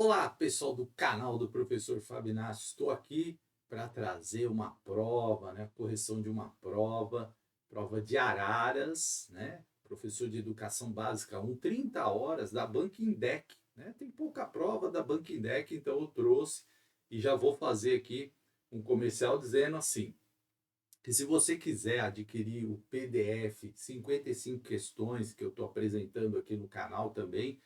Olá, pessoal do canal do Professor Fábio Inácio. Estou aqui para trazer uma prova, né? Correção de uma prova de Araras, né? Professor de Educação Básica 1, 30 horas da Banking Deck, né? Tem pouca prova da Banking Deck, então eu trouxe e já vou fazer aqui um comercial dizendo assim, que se você quiser adquirir o PDF 55 questões que eu estou apresentando aqui no canal também,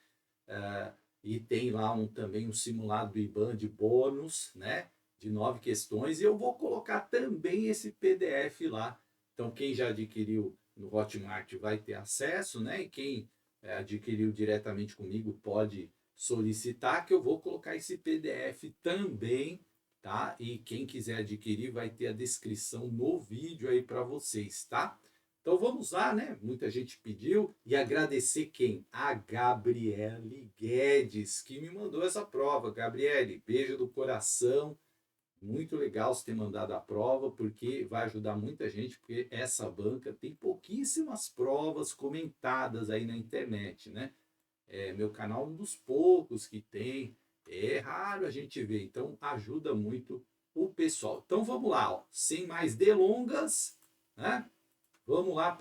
e tem lá também um simulado do IBAN de bônus, né? De 9 questões. E eu vou colocar também esse PDF lá. Então, quem já adquiriu no Hotmart vai ter acesso, né? E quem adquiriu diretamente comigo pode solicitar, que eu vou colocar esse PDF também, tá? E quem quiser adquirir vai ter a descrição no vídeo aí para vocês, tá? Então vamos lá, né? Muita gente pediu e agradecer quem? A Gabriele Guedes, que me mandou essa prova. Gabriele, beijo do coração. Muito legal você ter mandado a prova, porque vai ajudar muita gente, porque essa banca tem pouquíssimas provas comentadas aí na internet, né? Meu canal é um dos poucos que tem. É raro a gente ver, então ajuda muito o pessoal. Então vamos lá, ó. Sem mais delongas, né? Vamos lá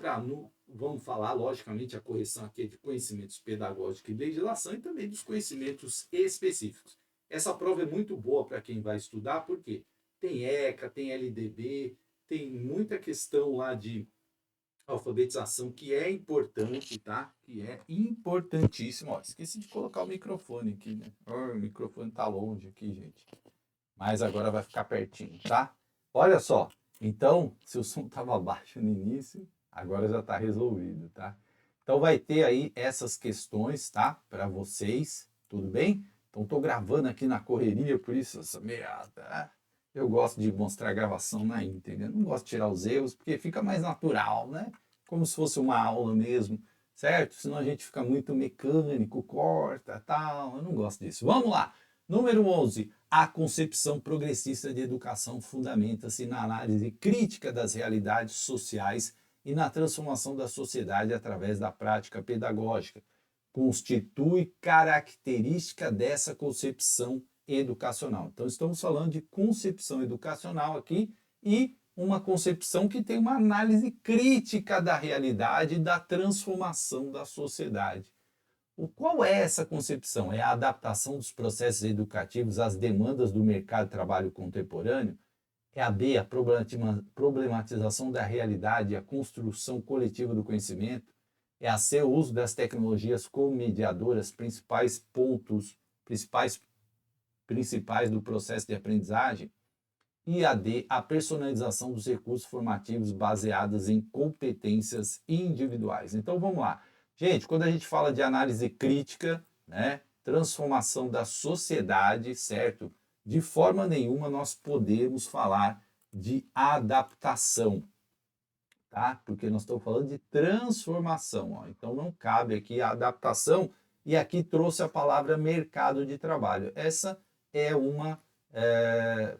vamos falar, logicamente, a correção aqui é de conhecimentos pedagógicos e legislação e também dos conhecimentos específicos. Essa prova é muito boa para quem vai estudar, porque tem ECA, tem LDB, tem muita questão lá de alfabetização que é importante, tá? Que é importantíssimo. Ó, esqueci de colocar o microfone aqui, né? Oh, o microfone tá longe aqui, gente. Mas agora vai ficar pertinho, tá? Olha só, então, se o som estava baixo no início, agora já está resolvido, tá? Então vai ter aí essas questões, tá? Para vocês, tudo bem? Então estou gravando aqui na correria, por isso essa meada. Eu gosto de mostrar a gravação na íntegra, não gosto de tirar os erros, porque fica mais natural, né? Como se fosse uma aula mesmo, certo? Senão a gente fica muito mecânico, corta, tal. Eu não gosto disso. Vamos lá! Número 11. A concepção progressista de educação fundamenta-se na análise crítica das realidades sociais e na transformação da sociedade através da prática pedagógica. Constitui característica dessa concepção educacional. Então, estamos falando de concepção educacional aqui e uma concepção que tem uma análise crítica da realidade e da transformação da sociedade. Qual é essa concepção? É a adaptação dos processos educativos às demandas do mercado de trabalho contemporâneo? É a B, a problematização da realidade e a construção coletiva do conhecimento? É a C, o uso das tecnologias como mediadoras, principais do processo de aprendizagem? E a D, a personalização dos recursos formativos baseados em competências individuais. Então vamos lá. Gente, quando a gente fala de análise crítica, né, transformação da sociedade, certo? De forma nenhuma nós podemos falar de adaptação, tá? Porque nós estamos falando de transformação, ó. Então não cabe aqui a adaptação, e aqui trouxe a palavra mercado de trabalho. Essa é uma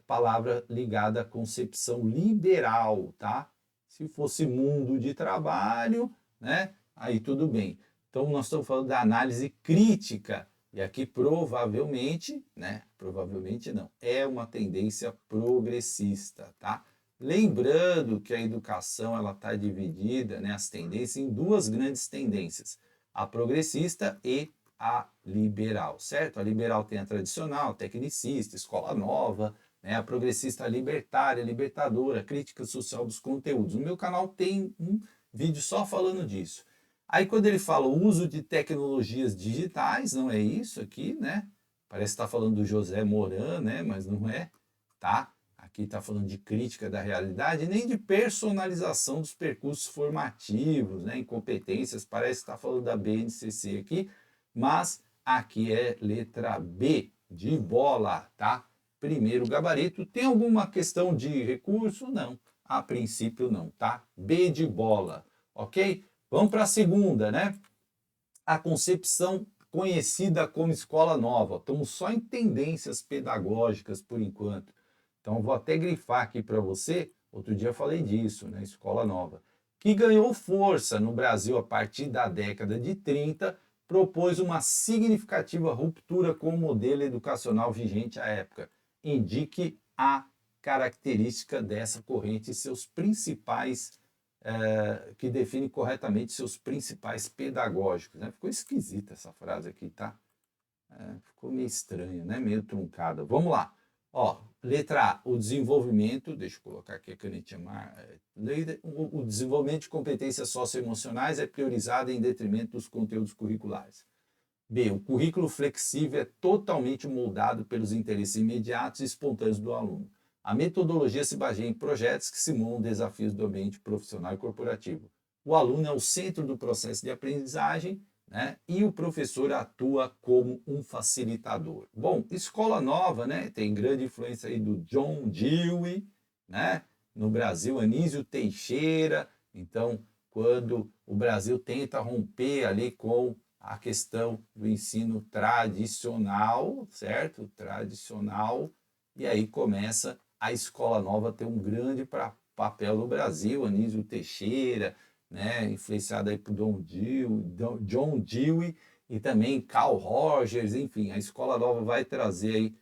palavra ligada à concepção liberal, tá? Se fosse mundo de trabalho, né? Aí tudo bem. Então nós estamos falando da análise crítica, e aqui provavelmente, né? Provavelmente não, é uma tendência progressista, tá? Lembrando que a educação ela está dividida, né, as tendências em duas grandes tendências, a progressista e a liberal, certo? A liberal tem a tradicional, tecnicista, escola nova, né? A progressista libertária, libertadora, crítica social dos conteúdos. No meu canal tem um vídeo só falando disso. Aí quando ele fala o uso de tecnologias digitais, não é isso aqui, né? Parece que está falando do José Moran, né? Mas não é, tá? Aqui está falando de crítica da realidade, nem de personalização dos percursos formativos, né, em competências, parece que está falando da BNCC aqui, mas aqui é letra B, de bola, tá? Primeiro gabarito. Tem alguma questão de recurso? Não, a princípio não, tá? B de bola, ok? Vamos para a segunda, né? A concepção conhecida como escola nova. Estamos só em tendências pedagógicas por enquanto. Então, vou até grifar aqui para você. Outro dia eu falei disso, né? Escola nova. Que ganhou força no Brasil a partir da década de 30 propôs uma significativa ruptura com o modelo educacional vigente à época. Indique a característica dessa corrente e seus principais, que define corretamente seus principais pedagógicos. Né? Ficou esquisita essa frase aqui, tá? Ficou meio estranha, né? Meio truncada. Vamos lá. Ó, letra A, o desenvolvimento, deixa eu colocar aqui a canetinha, o desenvolvimento de competências socioemocionais é priorizado em detrimento dos conteúdos curriculares. B, o currículo flexível é totalmente moldado pelos interesses imediatos e espontâneos do aluno. A metodologia se baseia em projetos que simulam desafios do ambiente profissional e corporativo. O aluno é o centro do processo de aprendizagem, né? E o professor atua como um facilitador. Bom, escola nova, né? Tem grande influência aí do John Dewey, né? No Brasil, Anísio Teixeira. Então, quando o Brasil tenta romper ali com a questão do ensino tradicional, certo? Tradicional, e aí começa a escola nova a ter um grande papel no Brasil, Anísio Teixeira, né, influenciado aí por John Dewey e também Carl Rogers, enfim, a escola nova vai trazer aí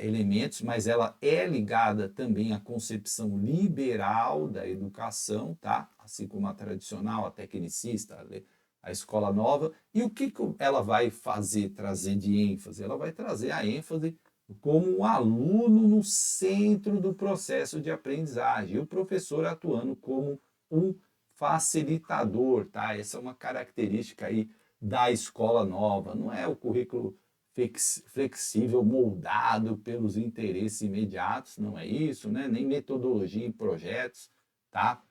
elementos, mas ela é ligada também à concepção liberal da educação, tá? Assim como a tradicional, a tecnicista, a escola nova. E o que ela vai fazer, trazer de ênfase? Ela vai trazer a ênfase como o aluno no centro do processo de aprendizagem, e o professor atuando como um facilitador, tá? Essa é uma característica aí da escola nova, não é o currículo flexível moldado pelos interesses imediatos, não é isso, né? Nem metodologia em projetos, tá?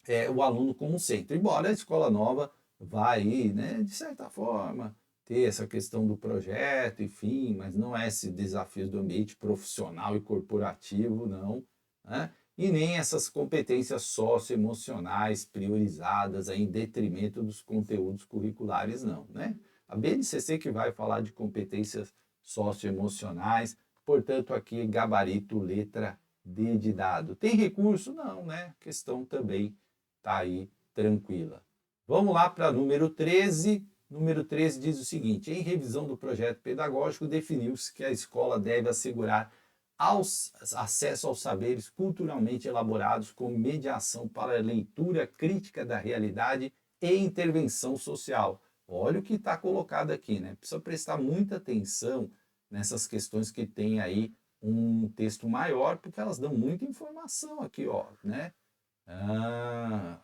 É o aluno como centro. Embora a escola nova vai, né, de certa forma, ter essa questão do projeto, enfim, mas não é esse desafio do ambiente profissional e corporativo, não, né? E nem essas competências socioemocionais priorizadas em detrimento dos conteúdos curriculares, não, né? A BNCC que vai falar de competências socioemocionais, portanto, aqui gabarito letra D de dado. Tem recurso? Não, né? Questão também está aí tranquila. Vamos lá para número 13. Número 13 diz o seguinte: em revisão do projeto pedagógico, definiu-se que a escola deve assegurar acesso aos saberes culturalmente elaborados com mediação para a leitura crítica da realidade e intervenção social. Olha o que está colocado aqui, né? Precisa prestar muita atenção nessas questões que tem aí um texto maior, porque elas dão muita informação aqui, ó, né?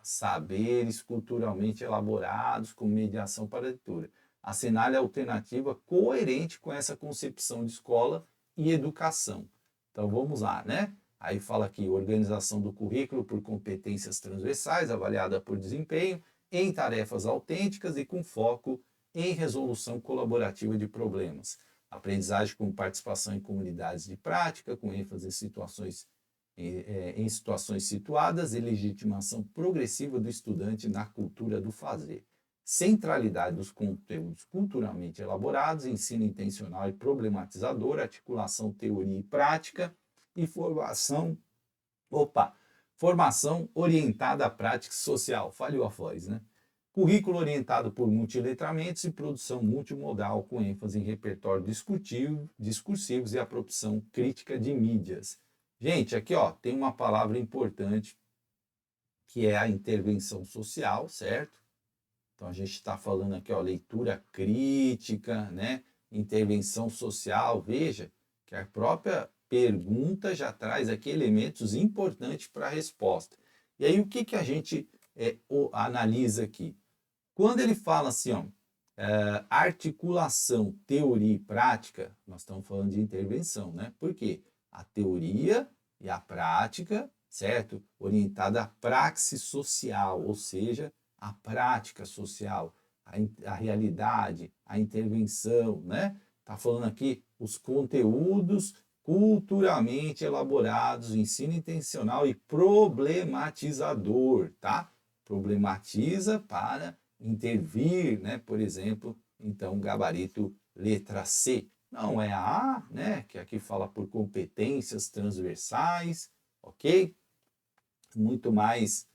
Saberes culturalmente elaborados com mediação para a leitura. Assinale a alternativa coerente com essa concepção de escola e educação. Então vamos lá, né? Aí fala aqui, organização do currículo por competências transversais, avaliada por desempenho, em tarefas autênticas e com foco em resolução colaborativa de problemas. Aprendizagem com participação em comunidades de prática, com ênfase em situações situadas e legitimação progressiva do estudante na cultura do fazer. Centralidade dos conteúdos culturalmente elaborados, ensino intencional e problematizador, articulação teoria e prática e formação orientada à prática social. Falhou a voz, né? Currículo orientado por multiletramentos e produção multimodal com ênfase em repertório discursivos e a produção crítica de mídias. Gente, aqui ó, tem uma palavra importante que é a intervenção social, certo? Então a gente está falando aqui, ó, leitura crítica, né? Intervenção social. Veja que a própria pergunta já traz aqui elementos importantes para a resposta. E aí o que a gente analisa aqui? Quando ele fala assim, ó, articulação, teoria e prática, nós estamos falando de intervenção, né? Por quê? A teoria e a prática, certo? Orientada à praxis social, ou seja, a prática social, a realidade, a intervenção, né? Está falando aqui os conteúdos culturalmente elaborados, ensino intencional e problematizador, tá? Problematiza para intervir, né? Por exemplo, então, gabarito letra C. Não é a A, né? Que aqui fala por competências transversais, ok? Muito mais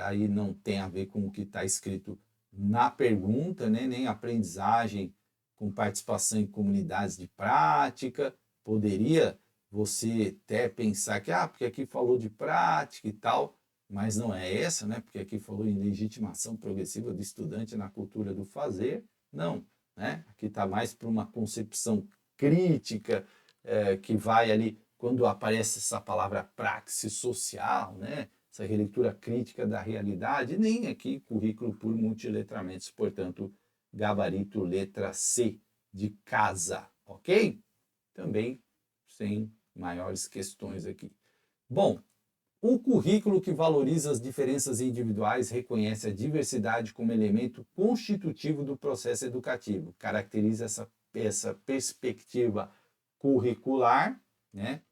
aí não tem a ver com o que está escrito na pergunta, né? Nem aprendizagem com participação em comunidades de prática. Poderia você até pensar que, porque aqui falou de prática e tal, mas não é essa, né? Porque aqui falou em legitimação progressiva do estudante na cultura do fazer. Não, né? Aqui está mais para uma concepção crítica, que vai ali, quando aparece essa palavra praxis social, né? Essa releitura crítica da realidade, nem aqui currículo por multiletramentos, portanto, gabarito letra C de casa, ok? Também sem maiores questões aqui. Bom, o currículo que valoriza as diferenças individuais reconhece a diversidade como elemento constitutivo do processo educativo, caracteriza essa perspectiva curricular, né?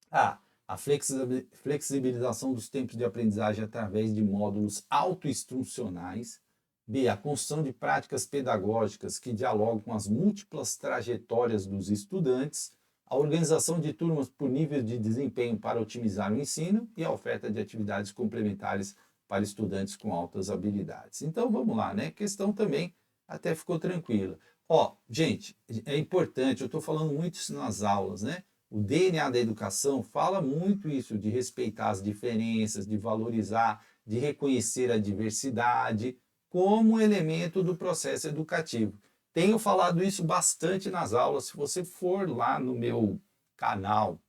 A flexibilização dos tempos de aprendizagem através de módulos autoinstrucionais. B. A construção de práticas pedagógicas que dialogam com as múltiplas trajetórias dos estudantes. A organização de turmas por nível de desempenho para otimizar o ensino e a oferta de atividades complementares para estudantes com altas habilidades. Então vamos lá, né? Questão também até ficou tranquila. Gente, é importante, eu estou falando muito isso nas aulas, né? O DNA da educação fala muito isso, de respeitar as diferenças, de valorizar, de reconhecer a diversidade como elemento do processo educativo. Tenho falado isso bastante nas aulas. Se você for lá no meu canal,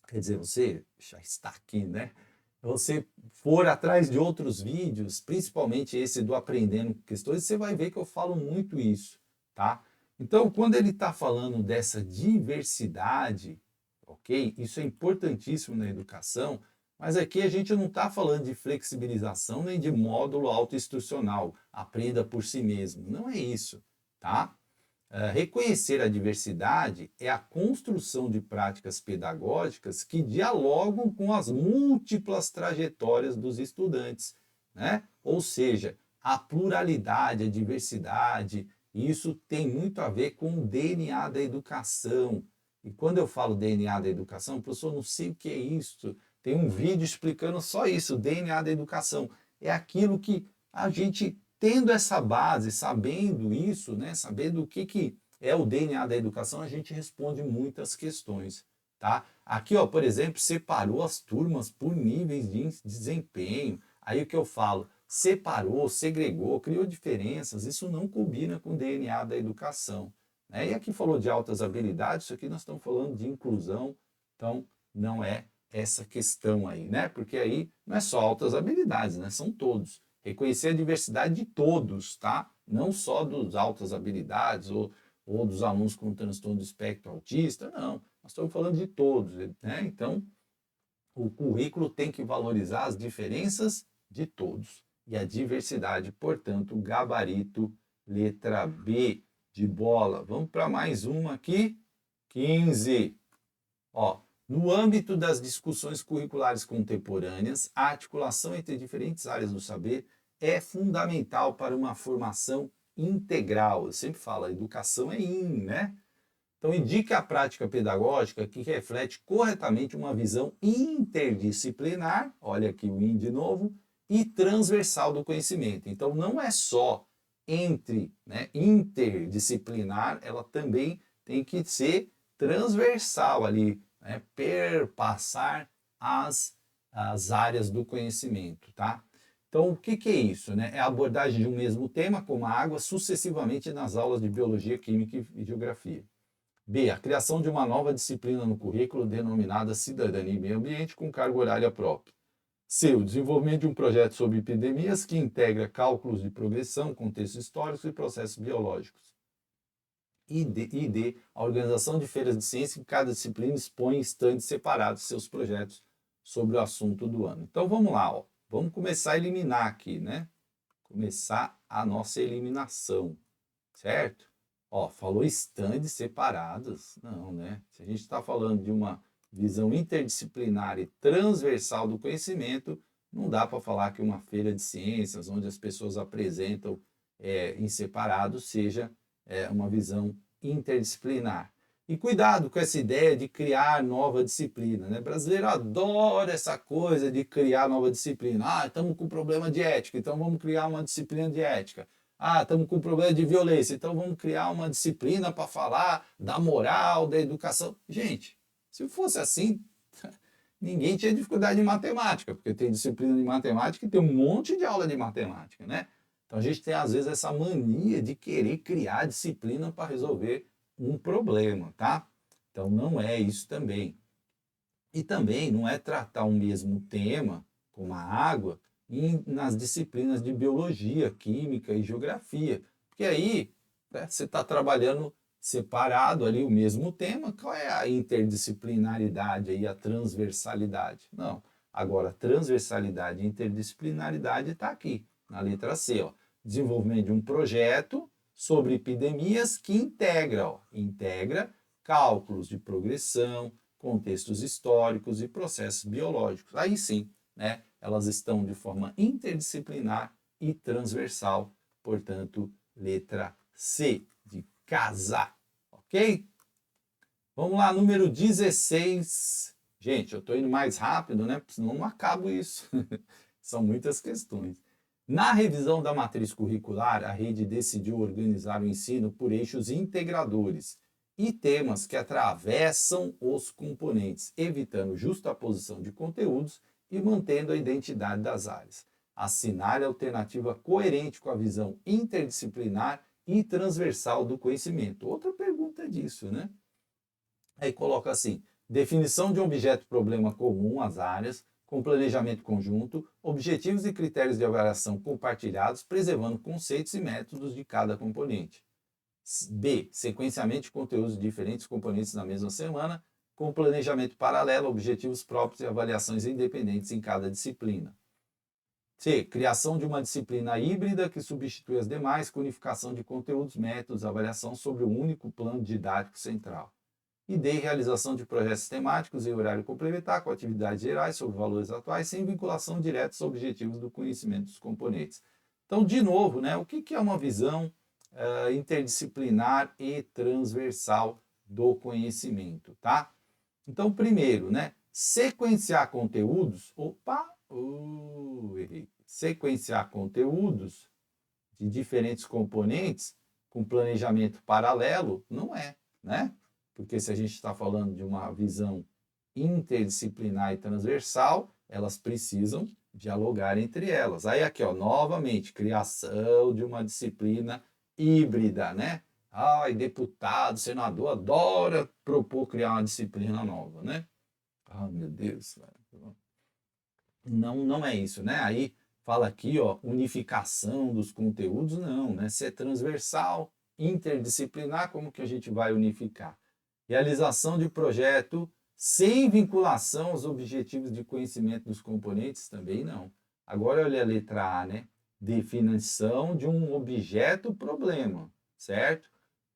quer dizer, você já está aqui, né? Você for atrás de outros vídeos, principalmente esse do Aprendendo Questões, você vai ver que eu falo muito isso, tá? Então, quando ele está falando dessa diversidade, ok? Isso é importantíssimo na educação, mas aqui a gente não está falando de flexibilização nem de módulo autoinstrucional, aprenda por si mesmo. Não é isso, tá? Reconhecer a diversidade é a construção de práticas pedagógicas que dialogam com as múltiplas trajetórias dos estudantes, né? Ou seja, a pluralidade, a diversidade, isso tem muito a ver com o DNA da educação. E quando eu falo DNA da educação, professor, não sei o que é isso. Tem um vídeo explicando só isso, o DNA da educação. É aquilo que a gente tendo essa base, sabendo isso, né, sabendo o que é o DNA da educação, a gente responde muitas questões, tá? Aqui, por exemplo, separou as turmas por níveis de desempenho. Aí o que eu falo? Separou, segregou, criou diferenças. Isso não combina com o DNA da educação, né? E aqui falou de altas habilidades, isso aqui nós estamos falando de inclusão, então não é essa questão aí, né? Porque aí não é só altas habilidades, né? São todos. Reconhecer a diversidade de todos, tá? Não só dos altas habilidades ou dos alunos com transtorno do espectro autista, não. Nós estamos falando de todos, né? Então, o currículo tem que valorizar as diferenças de todos e a diversidade, portanto, gabarito, letra B de bola. Vamos para mais uma aqui, 15. No âmbito das discussões curriculares contemporâneas, a articulação entre diferentes áreas do saber é fundamental para uma formação integral. Eu sempre falo, a educação é né? Então, indique a prática pedagógica que reflete corretamente uma visão interdisciplinar, olha aqui o de novo, e transversal do conhecimento. Então, não é só interdisciplinar, ela também tem que ser transversal ali, né? Perpassar as áreas do conhecimento, tá? Então, o que é isso? Né? É a abordagem de um mesmo tema, como a água, sucessivamente nas aulas de biologia, química e geografia. B. A criação de uma nova disciplina no currículo denominada Cidadania e Meio Ambiente com carga horária própria. C. O desenvolvimento de um projeto sobre epidemias que integra cálculos de progressão, contextos históricos e processos biológicos. E D. A organização de feiras de ciência em que cada disciplina expõe em estandes separados seus projetos sobre o assunto do ano. Então vamos lá, vamos começar a eliminar aqui, né? Começar a nossa eliminação, certo? Falou estandes separados. Não, né? Se a gente está falando de uma visão interdisciplinar e transversal do conhecimento, não dá para falar que uma feira de ciências, onde as pessoas apresentam em separado, seja uma visão interdisciplinar. E cuidado com essa ideia de criar nova disciplina, né? O brasileiro adora essa coisa de criar nova disciplina. Ah, estamos com problema de ética, então vamos criar uma disciplina de ética. Ah, estamos com problema de violência, então vamos criar uma disciplina para falar da moral, da educação. Gente, se fosse assim, ninguém tinha dificuldade em matemática, porque tem disciplina de matemática e tem um monte de aula de matemática, né? Então a gente tem às vezes essa mania de querer criar disciplina para resolver um problema, tá? Então não é isso também. E também não é tratar o mesmo tema, como a água, nas disciplinas de biologia, química e geografia. Porque aí, né, você está trabalhando separado ali o mesmo tema, qual é a interdisciplinaridade e a transversalidade? Não. Agora, transversalidade e interdisciplinaridade está aqui, na letra C. Ó. Desenvolvimento de um projeto sobre epidemias que integra cálculos de progressão, contextos históricos e processos biológicos. Aí sim, né, elas estão de forma interdisciplinar e transversal, portanto, letra C de casa, ok? Vamos lá, número 16. Gente, eu estou indo mais rápido, né? Porque senão não acabo isso. São muitas questões. Na revisão da matriz curricular, a rede decidiu organizar o ensino por eixos integradores e temas que atravessam os componentes, evitando justaposição de conteúdos e mantendo a identidade das áreas. Assinale a alternativa coerente com a visão interdisciplinar e transversal do conhecimento. Outra pergunta disso, né? Aí coloca assim: definição de um objeto-problema comum às áreas, com planejamento conjunto, objetivos e critérios de avaliação compartilhados, preservando conceitos e métodos de cada componente. B. Sequenciamento de conteúdos de diferentes componentes na mesma semana, com planejamento paralelo, objetivos próprios e avaliações independentes em cada disciplina. C. Criação de uma disciplina híbrida que substitui as demais, com unificação de conteúdos, métodos, avaliação sobre um único plano didático central. E D. Realização de projetos temáticos em horário complementar, com atividades gerais sobre valores atuais, sem vinculação direta aos objetivos do conhecimento dos componentes. Então, de novo, né, o que é uma visão interdisciplinar e transversal do conhecimento, tá? Então, primeiro, né, sequenciar conteúdos, errei. Sequenciar conteúdos de diferentes componentes com planejamento paralelo não é, né? Porque se a gente está falando de uma visão interdisciplinar e transversal, elas precisam dialogar entre elas. Aí aqui, ó, novamente, criação de uma disciplina híbrida, né? Ai, deputado, senador adora propor criar uma disciplina nova, né? Ah, meu Deus. Não, não é isso, né? Aí fala aqui, ó, unificação dos conteúdos, não, né? Se é transversal, interdisciplinar, como que a gente vai unificar? Realização de projeto sem vinculação aos objetivos de conhecimento dos componentes, também não. Agora olha a letra A, né? Definição de um objeto problema, certo?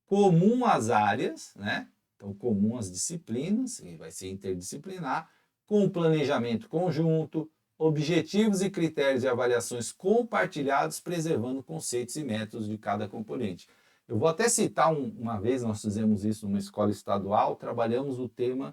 Comum às áreas, né? Então, comum às disciplinas, e vai ser interdisciplinar, com planejamento conjunto, objetivos e critérios de avaliações compartilhados, preservando conceitos e métodos de cada componente. Eu vou até citar uma vez, nós fizemos isso numa escola estadual, trabalhamos o tema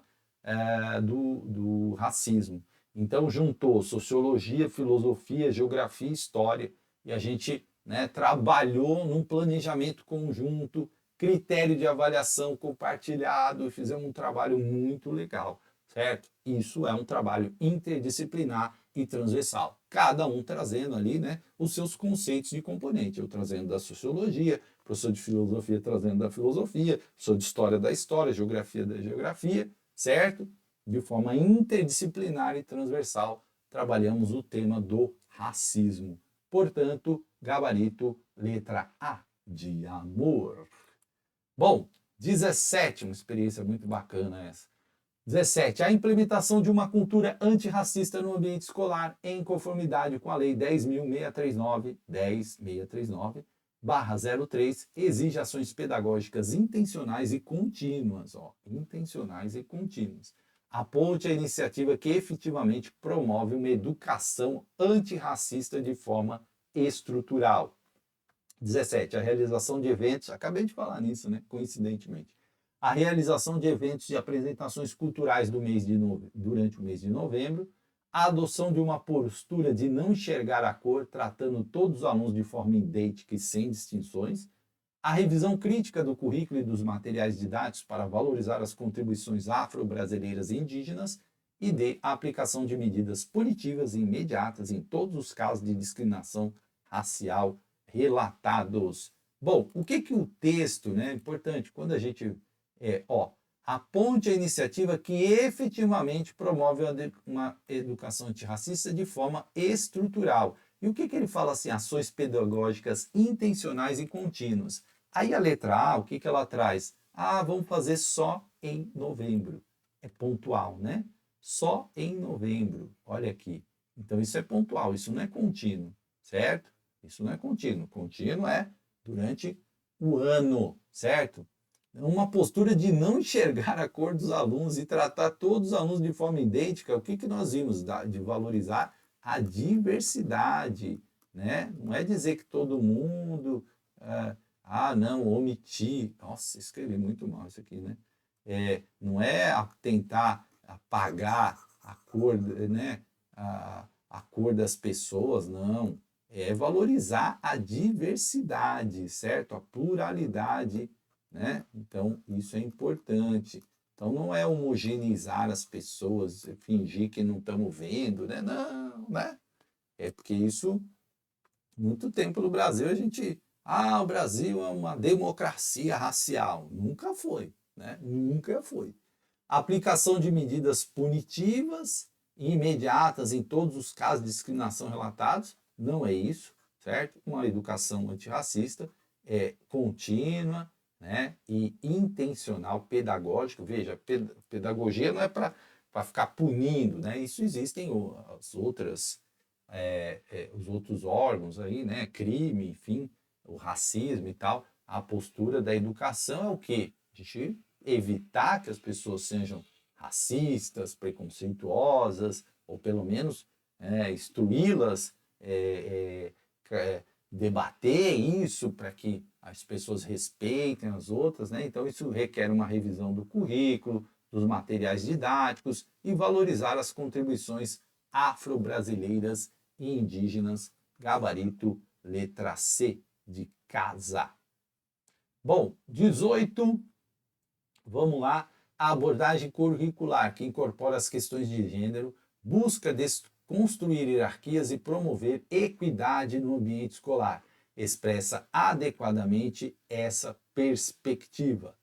do racismo. Então, juntou sociologia, filosofia, geografia e história, e a gente, né, trabalhou num planejamento conjunto, critério de avaliação compartilhado, e fizemos um trabalho muito legal, certo? Isso é um trabalho interdisciplinar e transversal, cada um trazendo ali, né, os seus conceitos de componente, eu trazendo da sociologia, professor de filosofia trazendo da filosofia, professor de história da história, geografia da geografia, certo? De forma interdisciplinar e transversal, trabalhamos o tema do racismo. Portanto, gabarito letra A de amor. Bom, 17, uma experiência muito bacana essa. 17. A implementação de uma cultura antirracista no ambiente escolar em conformidade com a Lei 10.639/03 exige ações pedagógicas intencionais e contínuas. Intencionais e contínuas. Aponte a iniciativa que efetivamente promove uma educação antirracista de forma estrutural. 17. A realização de eventos, acabei de falar nisso, né? Coincidentemente. a realização de eventos e apresentações culturais durante o mês de novembro, a adoção de uma postura de não enxergar a cor, tratando todos os alunos de forma idêntica e sem distinções, a revisão crítica do currículo e dos materiais didáticos para valorizar as contribuições afro-brasileiras e indígenas, e D, a aplicação de medidas punitivas e imediatas em todos os casos de discriminação racial relatados. Bom, o que o texto, né, é importante, quando a gente, aponte a iniciativa que efetivamente promove uma educação antirracista de forma estrutural. E o que ele fala assim? Ações pedagógicas intencionais e contínuas. Aí a letra A, o que ela traz? Ah, vamos fazer só em novembro. É pontual, né? Só em novembro. Olha aqui. Então isso é pontual, isso não é contínuo, certo? Isso não é contínuo. Contínuo é durante o ano, certo? Uma postura de não enxergar a cor dos alunos e tratar todos os alunos de forma idêntica. O que nós vimos? De valorizar a diversidade, né? Não é dizer que todo mundo, não, omitir. Nossa, escrevi muito mal isso aqui, né? Não é tentar apagar a cor, né? A cor das pessoas, não. É valorizar a diversidade, certo? A pluralidade, né? Então, isso é importante. Então, não é homogeneizar as pessoas, fingir que não estamos vendo, né? Não, né? É porque isso, muito tempo no Brasil, a gente... o Brasil é uma democracia racial. Nunca foi, né? Nunca foi. Aplicação de medidas punitivas e imediatas em todos os casos de discriminação relatados. Não é isso, certo? Uma educação antirracista é contínua, né, e intencional, pedagógica. Veja, pedagogia não é para ficar punindo, né? Isso existem as outras, os outros órgãos aí, né? Crime, enfim, o racismo e tal. A postura da educação é o quê? A gente evitar que as pessoas sejam racistas, preconceituosas, ou pelo menos instruí-las, debater isso para que as pessoas respeitem as outras, né? Então isso requer uma revisão do currículo, dos materiais didáticos e valorizar as contribuições afro-brasileiras e indígenas, gabarito letra C de casa. Bom, 18, vamos lá, a abordagem curricular que incorpora as questões de gênero, busca construir hierarquias e promover equidade no ambiente escolar. Expressa adequadamente essa perspectiva.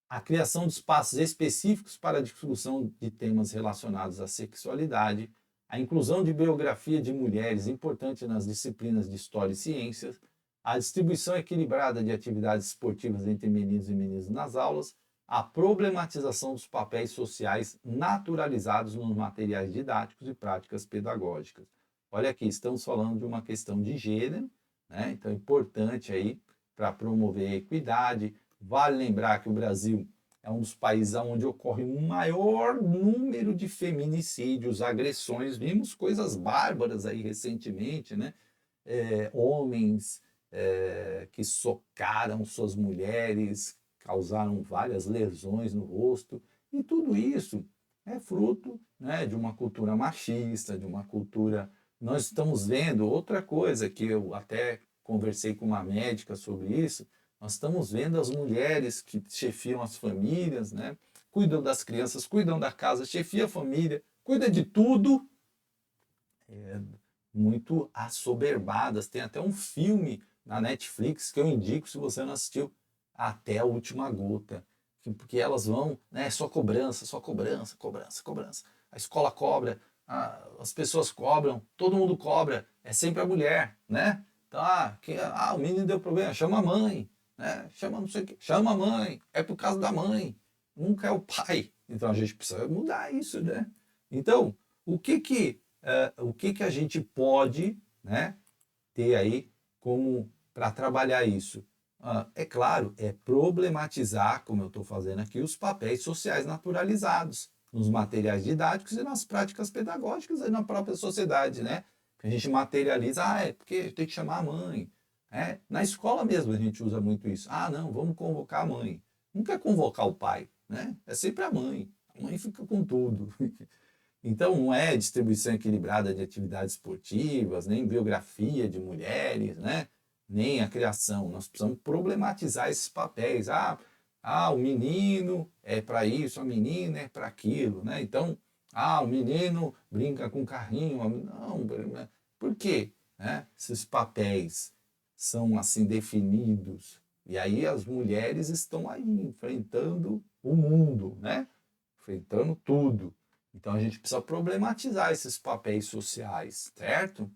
A criação de espaços específicos para a discussão de temas relacionados à sexualidade, a inclusão de biografia de mulheres importante nas disciplinas de História e Ciências, a distribuição equilibrada de atividades esportivas entre meninos e meninas nas aulas, a problematização dos papéis sociais naturalizados nos materiais didáticos e práticas pedagógicas. Olha aqui, estamos falando de uma questão de gênero, né? Então é importante aí para promover a equidade. Vale lembrar que o Brasil é um dos países onde ocorre o maior número de feminicídios, agressões. Vimos coisas bárbaras aí recentemente, né? Homens que socaram suas mulheres, causaram várias lesões no rosto. E tudo isso é fruto, né, de uma cultura machista, de uma cultura... Nós estamos vendo outra coisa que eu até conversei com uma médica sobre isso. Nós estamos vendo as mulheres que chefiam as famílias, né? Cuidam das crianças, cuidam da casa, chefiam a família, cuidam de tudo, muito assoberbadas. Tem até um filme na Netflix que eu indico se você não assistiu, Até a Última Gota, porque elas vão, né, só cobrança, só cobrança, cobrança, cobrança. A escola cobra, as pessoas cobram, todo mundo cobra, é sempre a mulher, né? Então, o menino deu problema, chama a mãe, né? Chama não sei o quê, chama a mãe, é por causa da mãe, nunca é o pai. Então a gente precisa mudar isso, né? Então, o que a gente pode, né, ter aí como para trabalhar isso? É claro, é problematizar, como eu estou fazendo aqui, os papéis sociais naturalizados nos materiais didáticos e nas práticas pedagógicas e na própria sociedade, né? A gente materializa, é porque tem que chamar a mãe. Na escola mesmo a gente usa muito isso. Não, vamos convocar a mãe. não quer convocar o pai, né? É sempre a mãe. A mãe fica com tudo. Então, não é distribuição equilibrada de atividades esportivas, nem biografia de mulheres, né? Nem a criação. Nós precisamos problematizar esses papéis. O menino é para isso, a menina é para aquilo, né? Então, o menino brinca com carrinho. Não, por quê? Né? Esses papéis são assim definidos. E aí as mulheres estão aí enfrentando o mundo, né? Enfrentando tudo. Então a gente precisa problematizar esses papéis sociais, certo?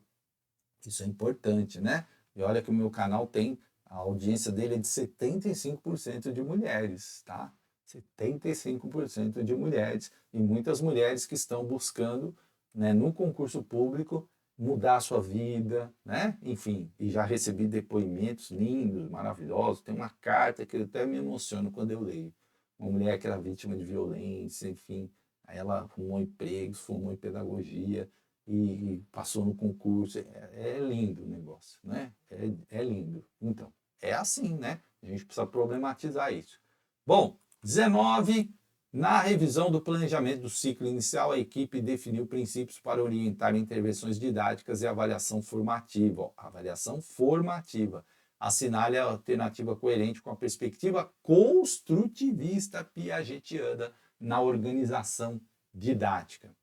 Isso é importante, né? E olha que o meu canal tem, a audiência dele é de 75% de mulheres, tá? 75% de mulheres e muitas mulheres que estão buscando, né, no concurso público mudar a sua vida, né? Enfim, e já recebi depoimentos lindos, maravilhosos. Tem uma carta que eu até me emociono quando eu leio. Uma mulher que era vítima de violência, enfim, aí ela arrumou empregos, formou em pedagogia e passou no concurso. É lindo o negócio, né? É lindo. Então, é assim, né? A gente precisa problematizar isso. Bom, 19. Na revisão do planejamento do ciclo inicial, a equipe definiu princípios para orientar intervenções didáticas e avaliação formativa. Avaliação formativa. Assinale a alternativa coerente com a perspectiva construtivista piagetiana na organização didática.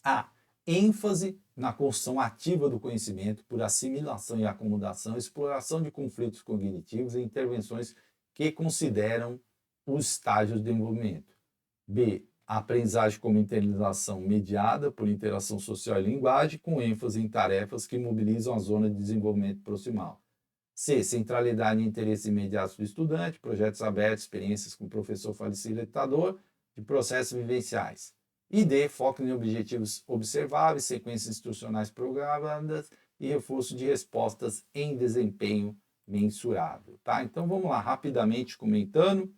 A. ênfase na construção ativa do conhecimento por assimilação e acomodação, exploração de conflitos cognitivos e intervenções que consideram os estágios de desenvolvimento. B. A aprendizagem como internalização mediada por interação social e linguagem, com ênfase em tarefas que mobilizam a zona de desenvolvimento proximal. C. Centralidade e interesses imediatos do estudante, projetos abertos, experiências com professor facilitador de processos vivenciais. E D. Foco em objetivos observáveis, sequências instrucionais programadas e reforço de respostas em desempenho mensurável. Tá? Então vamos lá, rapidamente comentando.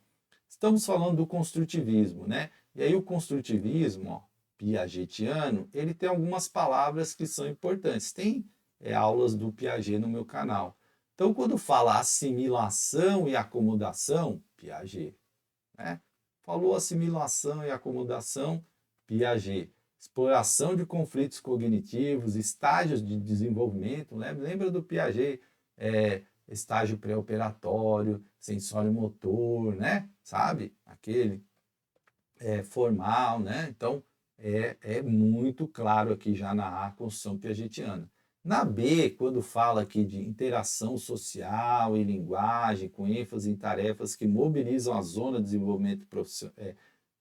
Estamos falando do construtivismo, né? E aí o construtivismo piagetiano, ele tem algumas palavras que são importantes. Tem aulas do Piaget no meu canal. Então, quando fala assimilação e acomodação, Piaget, né? Falou assimilação e acomodação, Piaget. Exploração de conflitos cognitivos, estágios de desenvolvimento, lembra do Piaget? Estágio pré-operatório, sensório-motor, né? Sabe? Aquele formal, né? Então, é muito claro aqui já na A, construção piagetiana. Na B, quando fala aqui de interação social e linguagem, com ênfase em tarefas que mobilizam a zona de desenvolvimento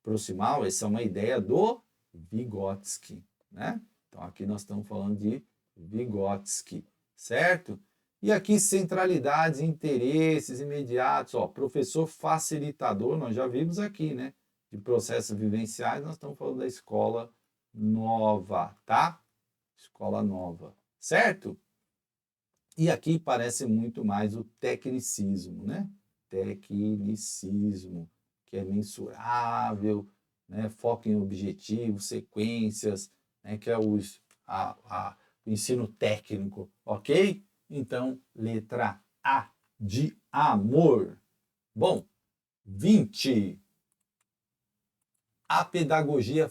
proximal, essa é uma ideia do Vygotsky, né? Então, aqui nós estamos falando de Vygotsky, certo? E aqui, centralidades, interesses imediatos, professor facilitador, nós já vimos aqui, né? De processos vivenciais, nós estamos falando da escola nova, tá? Escola nova, certo? E aqui parece muito mais o tecnicismo, né? Tecnicismo, que é mensurável, né? Foco em objetivos, sequências, né? Que é o ensino técnico, ok? Então, letra A de amor. Bom, 20. A pedagogia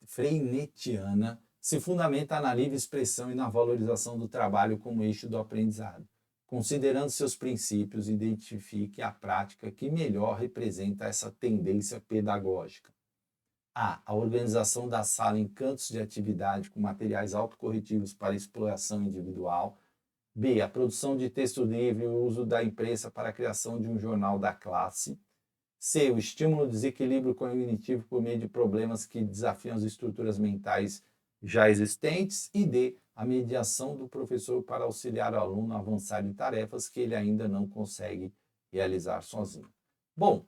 freinetiana se fundamenta na livre expressão e na valorização do trabalho como eixo do aprendizado. Considerando seus princípios, identifique a prática que melhor representa essa tendência pedagógica. A. A organização da sala em cantos de atividade com materiais autocorretivos para exploração individual. B. A produção de texto livre e o uso da imprensa para a criação de um jornal da classe. C. O estímulo ao desequilíbrio cognitivo por meio de problemas que desafiam as estruturas mentais já existentes. E D. A mediação do professor para auxiliar o aluno a avançar em tarefas que ele ainda não consegue realizar sozinho. Bom,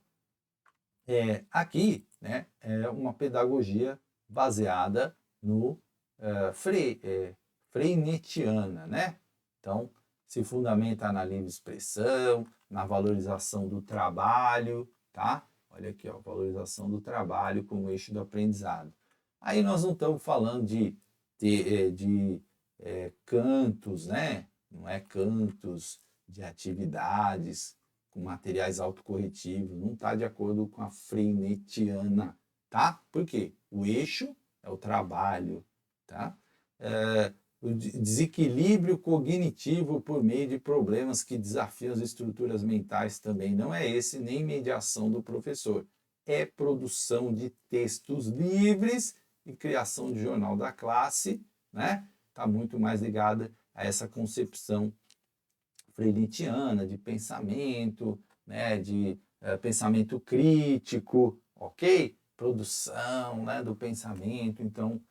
aqui, né, é uma pedagogia baseada no freinetiana, né? Então, se fundamenta na livre expressão, na valorização do trabalho, tá? Olha aqui, ó, valorização do trabalho como eixo do aprendizado. Aí nós não estamos falando de cantos, né? Não é cantos de atividades com materiais autocorretivos, não está de acordo com a freinetiana, tá? Por quê? O eixo é o trabalho, tá? O desequilíbrio cognitivo por meio de problemas que desafiam as estruturas mentais também não é esse, nem mediação do professor. É produção de textos livres e criação de jornal da classe, né? Está muito mais ligada a essa concepção freiriana de pensamento, né? De pensamento crítico, ok? Produção, né? Do pensamento, então,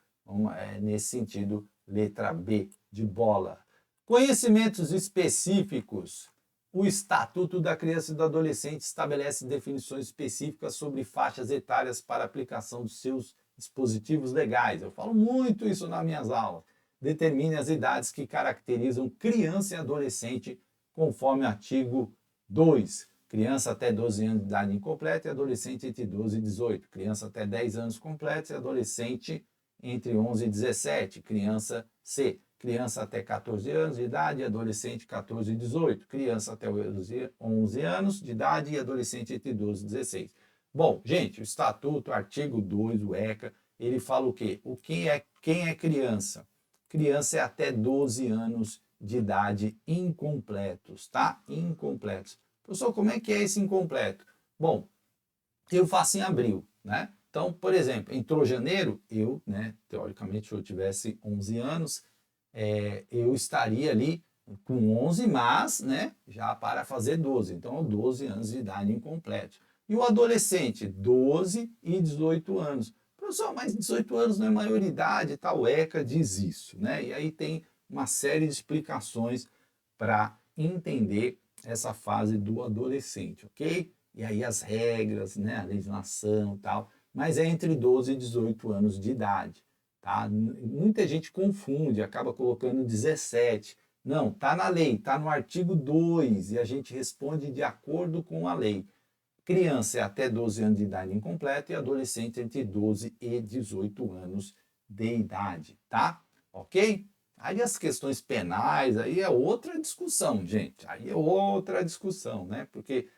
nesse sentido, letra B de bola. Conhecimentos específicos. O Estatuto da Criança e do Adolescente estabelece definições específicas sobre faixas etárias para aplicação dos seus dispositivos legais. Eu falo muito isso nas minhas aulas. Determine as idades que caracterizam criança e adolescente, conforme o artigo 2. Criança até 12 anos de idade incompleta e adolescente entre 12 e 18. Criança até 10 anos completos e adolescente entre 11 e 17. Criança C. Criança até 14 anos de idade e adolescente 14 e 18. Criança até 11 anos de idade e adolescente entre 12 e 16. Bom, gente, o Estatuto, artigo 2, o ECA, ele fala o quê? Quem é criança? Criança é até 12 anos de idade incompletos, tá? Incompletos. Professor, como é que é esse incompleto? Bom, eu faço em abril, né? Então, por exemplo, entrou janeiro, eu, né, teoricamente, se eu tivesse 11 anos, eu estaria ali com 11, mas, né, já para fazer 12. Então, 12 anos de idade incompleto. E o adolescente, 12 e 18 anos. Professor, mas 18 anos não é maioridade, tal, o ECA diz isso, né? E aí tem uma série de explicações para entender essa fase do adolescente, ok? E aí as regras, né, a legislação e tal, mas é entre 12 e 18 anos de idade, tá? Muita gente confunde, acaba colocando 17. Não, tá na lei, tá no artigo 2 e a gente responde de acordo com a lei. Criança é até 12 anos de idade incompleta e adolescente entre 12 e 18 anos de idade, tá? Ok? Aí as questões penais, aí é outra discussão, gente. Aí é outra discussão, né? Porque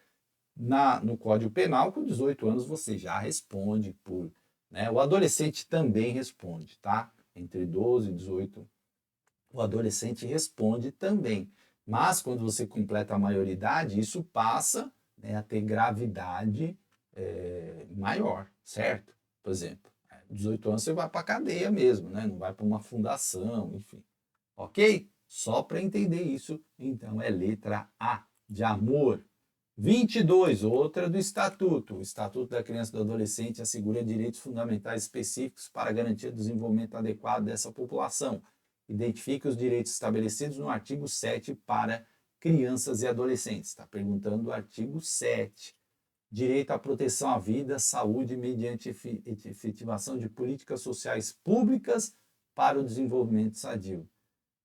no Código Penal, com 18 anos, você já responde por... Né? O adolescente também responde, tá? Entre 12 e 18, o adolescente responde também. Mas quando você completa a maioridade, isso passa, né, a ter gravidade maior, certo? Por exemplo, 18 anos você vai para a cadeia mesmo, né? Não vai para uma fundação, enfim. Ok? Só para entender isso, então é letra A de amor. 22, outra do Estatuto. O Estatuto da Criança e do Adolescente assegura direitos fundamentais específicos para garantir o desenvolvimento adequado dessa população. Identifica os direitos estabelecidos no artigo 7 para crianças e adolescentes. Está perguntando o artigo 7. Direito à proteção à vida, saúde, mediante efetivação de políticas sociais públicas para o desenvolvimento sadio.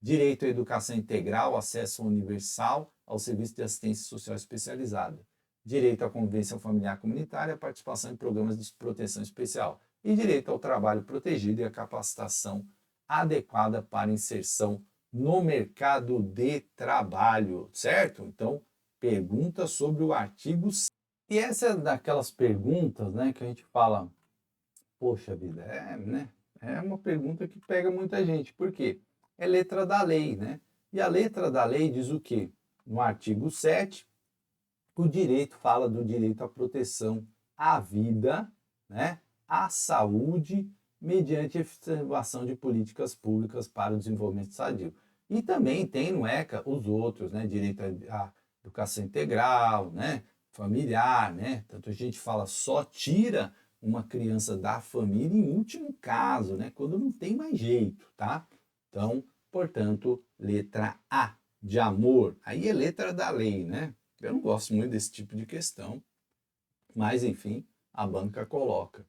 Direito à educação integral, acesso universal ao serviço de assistência social especializada. Direito à convivência familiar comunitária, participação em programas de proteção especial. E direito ao trabalho protegido e à capacitação adequada para inserção no mercado de trabalho, certo? Então, pergunta sobre o artigo 7. E essa é daquelas perguntas, né, que a gente fala, poxa vida, né? É uma pergunta que pega muita gente. Por quê? É letra da lei, né? E a letra da lei diz o quê? No artigo 7, o direito fala do direito à proteção à vida, né? À saúde, mediante a efetivação de políticas públicas para o desenvolvimento sadio. E também tem no ECA os outros, né? Direito à educação integral, né? Familiar, né? Tanto a gente fala só tira uma criança da família em último caso, né? Quando não tem mais jeito, tá? Então, portanto, letra A de amor. Aí é letra da lei, né? Eu não gosto muito desse tipo de questão, mas enfim, a banca coloca.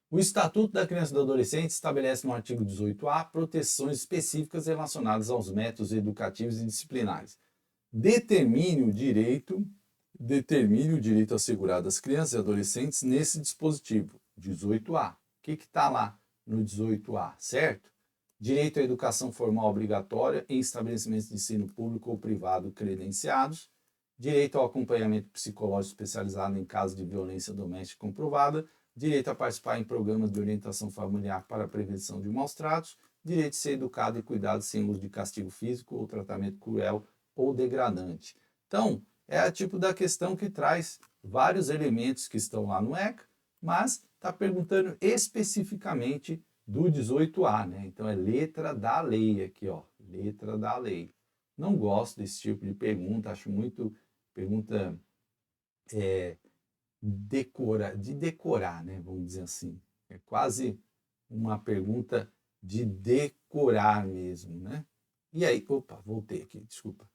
O Estatuto da Criança e do Adolescente estabelece no artigo 18A proteções específicas relacionadas aos métodos educativos e disciplinares. Determine o direito assegurado às crianças e adolescentes nesse dispositivo, 18A. O que está lá no 18A, certo? Direito à educação formal obrigatória em estabelecimentos de ensino público ou privado credenciados. direito ao acompanhamento psicológico especializado em casos de violência doméstica comprovada, direito a participar em programas de orientação familiar para a prevenção de maus tratos, direito de ser educado e cuidado sem uso de castigo físico ou tratamento cruel ou degradante. Então, é a tipo da questão que traz vários elementos que estão lá no ECA, mas está perguntando especificamente do 18A, né? Então é letra da lei aqui, ó, letra da lei. Não gosto desse tipo de pergunta, acho muito pergunta de decorar, né? Vamos dizer assim. É quase uma pergunta de decorar mesmo, né? E aí, opa, voltei aqui, desculpa.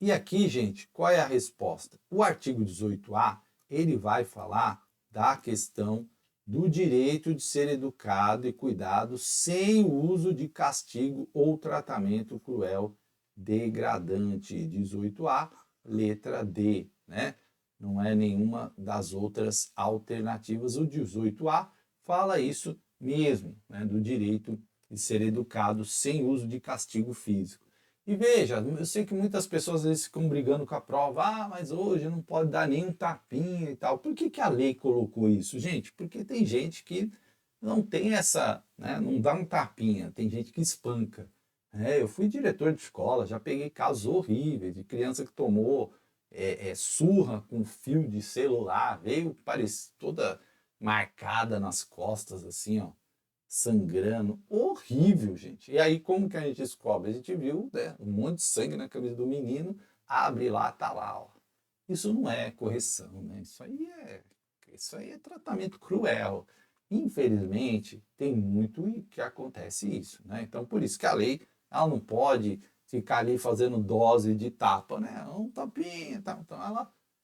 E aqui, gente, qual é a resposta? O artigo 18A, ele vai falar da questão do direito de ser educado e cuidado sem o uso de castigo ou tratamento cruel degradante. 18A, letra D, né? Não é nenhuma das outras alternativas. O 18A fala isso mesmo, né? Do direito de ser educado sem uso de castigo físico. E veja, eu sei que muitas pessoas às vezes ficam brigando com a prova, mas hoje não pode dar nenhum tapinha e tal. Por que a lei colocou isso, gente? Porque tem gente que não tem essa, né, não dá um tapinha, tem gente que espanca. Eu fui diretor de escola, já peguei casos horríveis de criança que tomou surra com fio de celular, veio toda marcada nas costas, assim, ó, sangrando, horrível, gente. E aí como que a gente descobre? A gente viu, né, um monte de sangue na camisa do menino, abre lá, tá lá, ó. Isso não é correção, né? Isso aí é tratamento cruel. Infelizmente, tem muito que acontece isso, né? Então por isso que a lei, ela não pode ficar ali fazendo dose de tapa, né? Um tapinha, tá? Então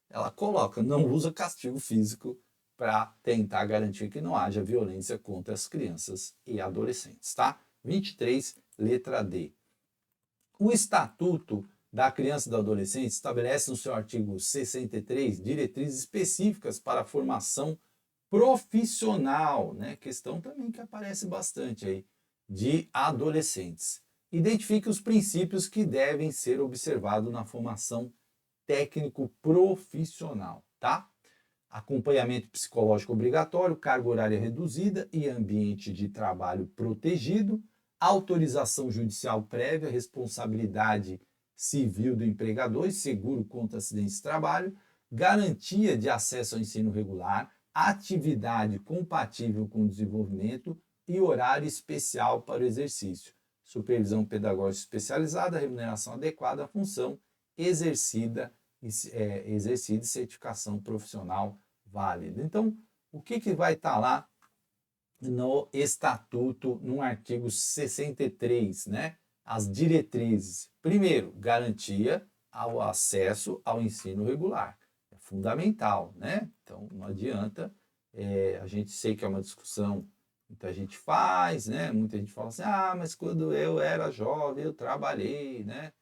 ela coloca, não usa castigo físico para tentar garantir que não haja violência contra as crianças e adolescentes, tá? 23, letra D. O Estatuto da Criança e do Adolescente estabelece no seu artigo 63 diretrizes específicas para a formação profissional, né? Questão também que aparece bastante aí, de adolescentes. Identifique os princípios que devem ser observados na formação técnico-profissional, tá? Acompanhamento psicológico obrigatório, carga horária reduzida e ambiente de trabalho protegido, autorização judicial prévia, responsabilidade civil do empregador e seguro contra acidentes de trabalho, garantia de acesso ao ensino regular, atividade compatível com o desenvolvimento e horário especial para o exercício, supervisão pedagógica especializada, remuneração adequada à função exercida e certificação profissional válida. Então, o que vai estar lá no estatuto, no artigo 63, né? As diretrizes. Primeiro, garantia ao acesso ao ensino regular. É fundamental, né? Então, não adianta, a gente sei que é uma discussão muita gente faz, né? Muita gente fala assim, mas quando eu era jovem eu trabalhei, né?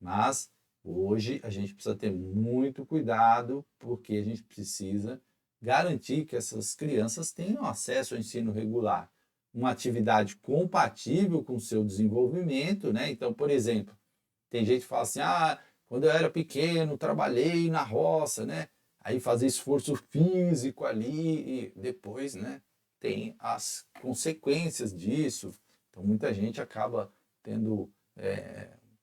Mas hoje a gente precisa ter muito cuidado, porque a gente precisa garantir que essas crianças tenham acesso ao ensino regular, uma atividade compatível com o seu desenvolvimento, né? Então, por exemplo, tem gente que fala assim: quando eu era pequeno, trabalhei na roça, né? Aí fazer esforço físico ali e depois, né, tem as consequências disso. Então, muita gente acaba tendo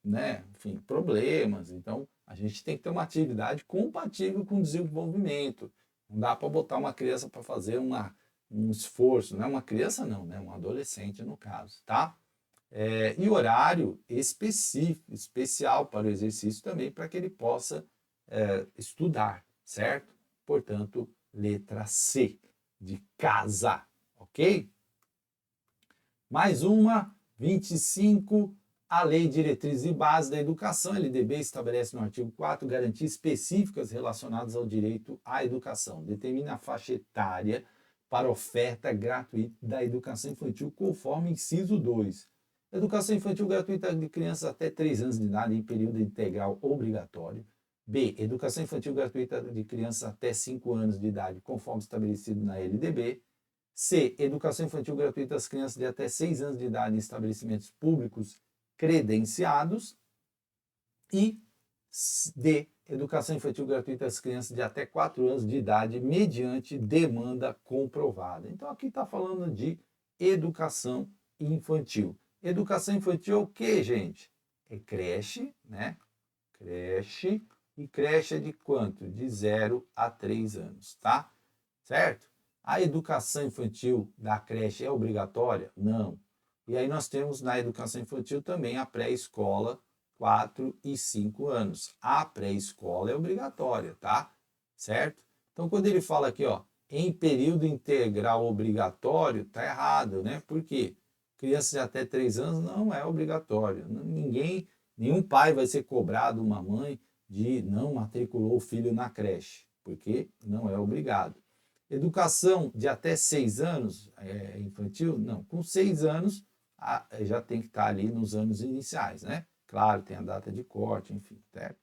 né, enfim, problemas. Então, a gente tem que ter uma atividade compatível com o desenvolvimento. Não dá para botar uma criança para fazer um esforço, não é uma criança não, né, um adolescente no caso, tá? E horário específico, especial para o exercício também, para que ele possa estudar, certo? Portanto, letra C, de casa, ok? Mais uma, 25. A Lei de Diretrizes e Bases da Educação, LDB, estabelece no artigo 4 garantias específicas relacionadas ao direito à educação. Determina a faixa etária para oferta gratuita da educação infantil, conforme inciso 2. Educação infantil gratuita de crianças até 3 anos de idade em período integral obrigatório. B. Educação infantil gratuita de crianças até 5 anos de idade, conforme estabelecido na LDB. C. Educação infantil gratuita às crianças de até 6 anos de idade em estabelecimentos públicos credenciados. E D. educação infantil gratuita às crianças de até 4 anos de idade, mediante demanda comprovada. Então, aqui está falando de educação infantil. Educação infantil é o que, gente? É creche, né? Creche. E creche é de quanto? De 0 a 3 anos, tá? Certo? A educação infantil da creche é obrigatória? Não. E aí nós temos na educação infantil também a pré-escola, 4 e 5 anos. A pré-escola é obrigatória, tá? Certo? Então, quando ele fala aqui, ó, em período integral obrigatório, tá errado, né? Por quê? Crianças de até 3 anos não é obrigatório. Nenhum pai vai ser cobrado, uma mãe, de não matriculou o filho na creche, porque não é obrigado. Educação de até 6 anos, infantil? Não, com 6 anos já tem que estar ali nos anos iniciais, né? Claro, tem a data de corte, enfim, certo?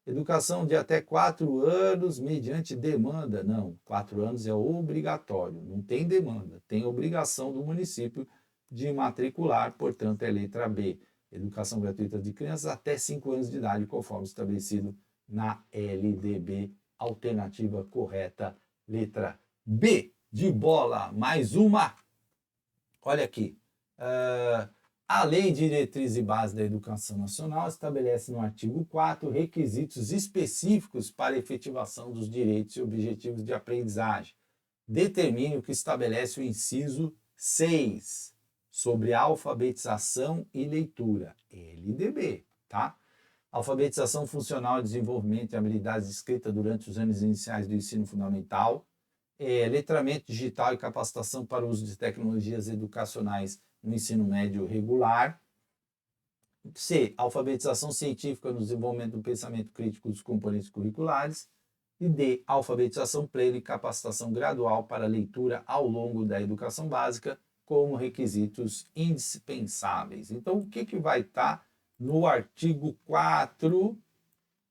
Educação de até 4 anos mediante demanda? Não, 4 anos é obrigatório, não tem demanda, tem obrigação do município de matricular, portanto é letra B. Educação gratuita de crianças até 5 anos de idade, conforme estabelecido na LDB, alternativa correta, letra B de bola. Mais uma. Olha aqui. A Lei de Diretriz e Base da Educação Nacional estabelece no artigo 4 requisitos específicos para a efetivação dos direitos e objetivos de aprendizagem. Determine o que estabelece o inciso 6 sobre alfabetização e leitura, LDB, tá? Alfabetização funcional, desenvolvimento e habilidades de escrita durante os anos iniciais do ensino fundamental, letramento digital e capacitação para o uso de tecnologias educacionais no ensino médio regular. C. Alfabetização científica no desenvolvimento do pensamento crítico dos componentes curriculares. E D. Alfabetização plena e capacitação gradual para leitura ao longo da educação básica como requisitos indispensáveis. Então, o que vai estar no artigo 4,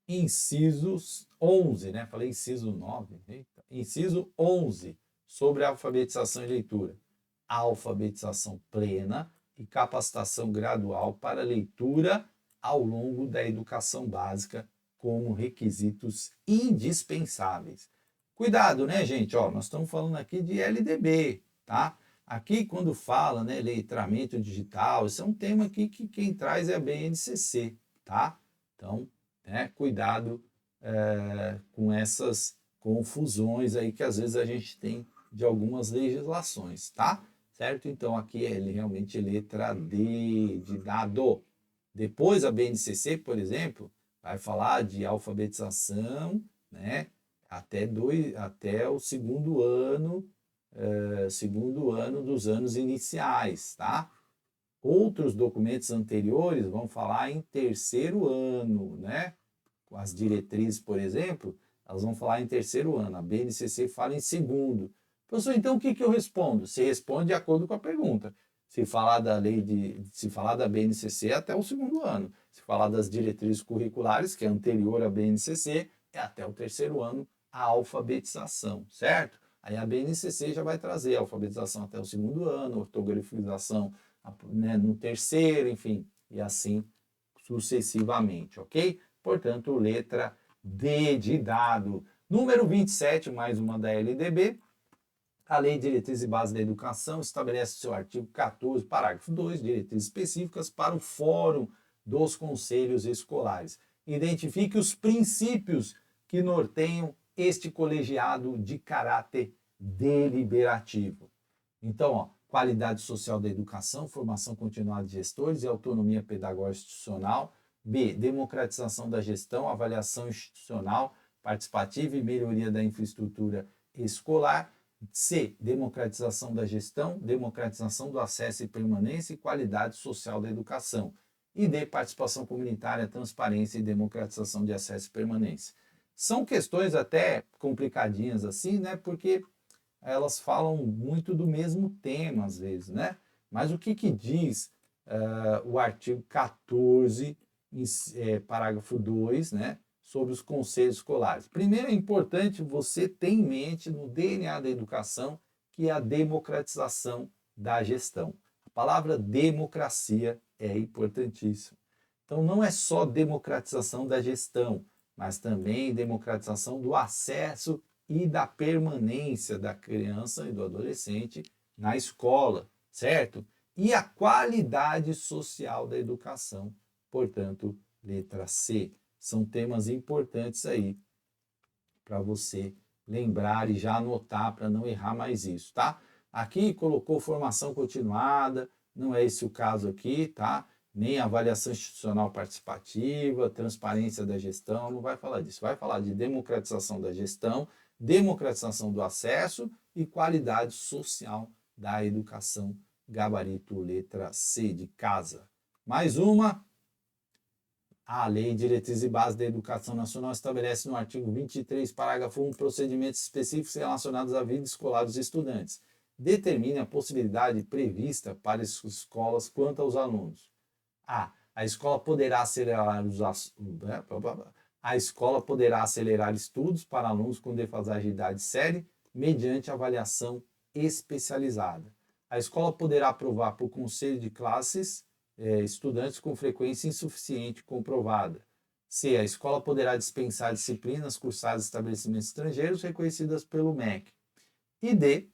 incisos 11, né? Falei inciso 9. Eita. Inciso 11, sobre alfabetização e leitura. Alfabetização plena e capacitação gradual para leitura ao longo da educação básica como requisitos indispensáveis. Cuidado, né, gente? Ó, nós estamos falando aqui de LDB, tá? Aqui, quando fala, né, letramento digital, isso é um tema aqui que quem traz é a BNCC, tá? Então, né, cuidado com essas confusões aí que às vezes a gente tem de algumas legislações, tá? Certo? Então, aqui é realmente letra D de dado. Depois, a BNCC, por exemplo, vai falar de alfabetização, né, até o segundo ano dos anos iniciais, tá? Outros documentos anteriores vão falar em terceiro ano, né? As diretrizes, por exemplo, elas vão falar em terceiro ano. A BNCC fala em segundo. Professor, então o que eu respondo? Você responde de acordo com a pergunta. Se falar da BNCC, é até o segundo ano. Se falar das diretrizes curriculares, que é anterior à BNCC, é até o terceiro ano a alfabetização, certo? Aí a BNCC já vai trazer a alfabetização até o segundo ano, ortografização, né, no terceiro, enfim, e assim sucessivamente, ok? Portanto, letra D de dado. Número 27, mais uma da LDB. A Lei de Diretrizes e Bases da Educação estabelece seu artigo 14, parágrafo 2, diretrizes específicas para o Fórum dos Conselhos Escolares. Identifique os princípios que norteiam este colegiado de caráter deliberativo. Então, ó, qualidade social da educação, formação continuada de gestores e autonomia pedagógica institucional. B, democratização da gestão, avaliação institucional, participativa e melhoria da infraestrutura escolar. C, democratização da gestão, democratização do acesso e permanência e qualidade social da educação. E D, participação comunitária, transparência e democratização de acesso e permanência. São questões até complicadinhas assim, né? Porque elas falam muito do mesmo tema às vezes, né? Mas o que diz o artigo 14, parágrafo 2, né? Sobre os conselhos escolares. Primeiro, é importante você ter em mente no DNA da educação que é a democratização da gestão. A palavra democracia é importantíssima. Então, não é só democratização da gestão, mas também democratização do acesso e da permanência da criança e do adolescente na escola, certo? E a qualidade social da educação, portanto, letra C. São temas importantes aí para você lembrar e já anotar para não errar mais isso, tá? Aqui colocou formação continuada, não é esse o caso aqui, tá? Nem avaliação institucional participativa, transparência da gestão, não vai falar disso. Vai falar de democratização da gestão, democratização do acesso e qualidade social da educação, gabarito letra C de casa. Mais uma. A Lei de Diretrizes e Bases da Educação Nacional estabelece no artigo 23, parágrafo 1, procedimentos específicos relacionados à vida escolar dos estudantes. Determine a possibilidade prevista para as escolas quanto aos alunos. A escola poderá acelerar estudos para alunos com defasagem de idade séria mediante avaliação especializada. A escola poderá aprovar por conselho de classes estudantes com frequência insuficiente comprovada. C. A escola poderá dispensar disciplinas cursadas em estabelecimentos estrangeiros reconhecidas pelo MEC. E D.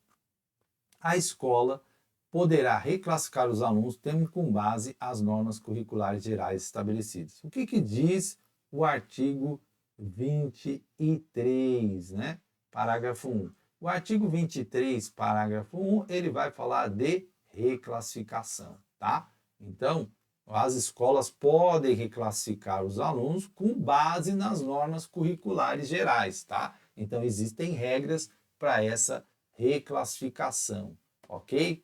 A escola poderá reclassificar os alunos tendo com base as normas curriculares gerais estabelecidas. O que diz o artigo 23, né? Parágrafo 1. O artigo 23, parágrafo 1, ele vai falar de reclassificação, tá? Então, as escolas podem reclassificar os alunos com base nas normas curriculares gerais, tá? Então, existem regras para essa reclassificação, ok?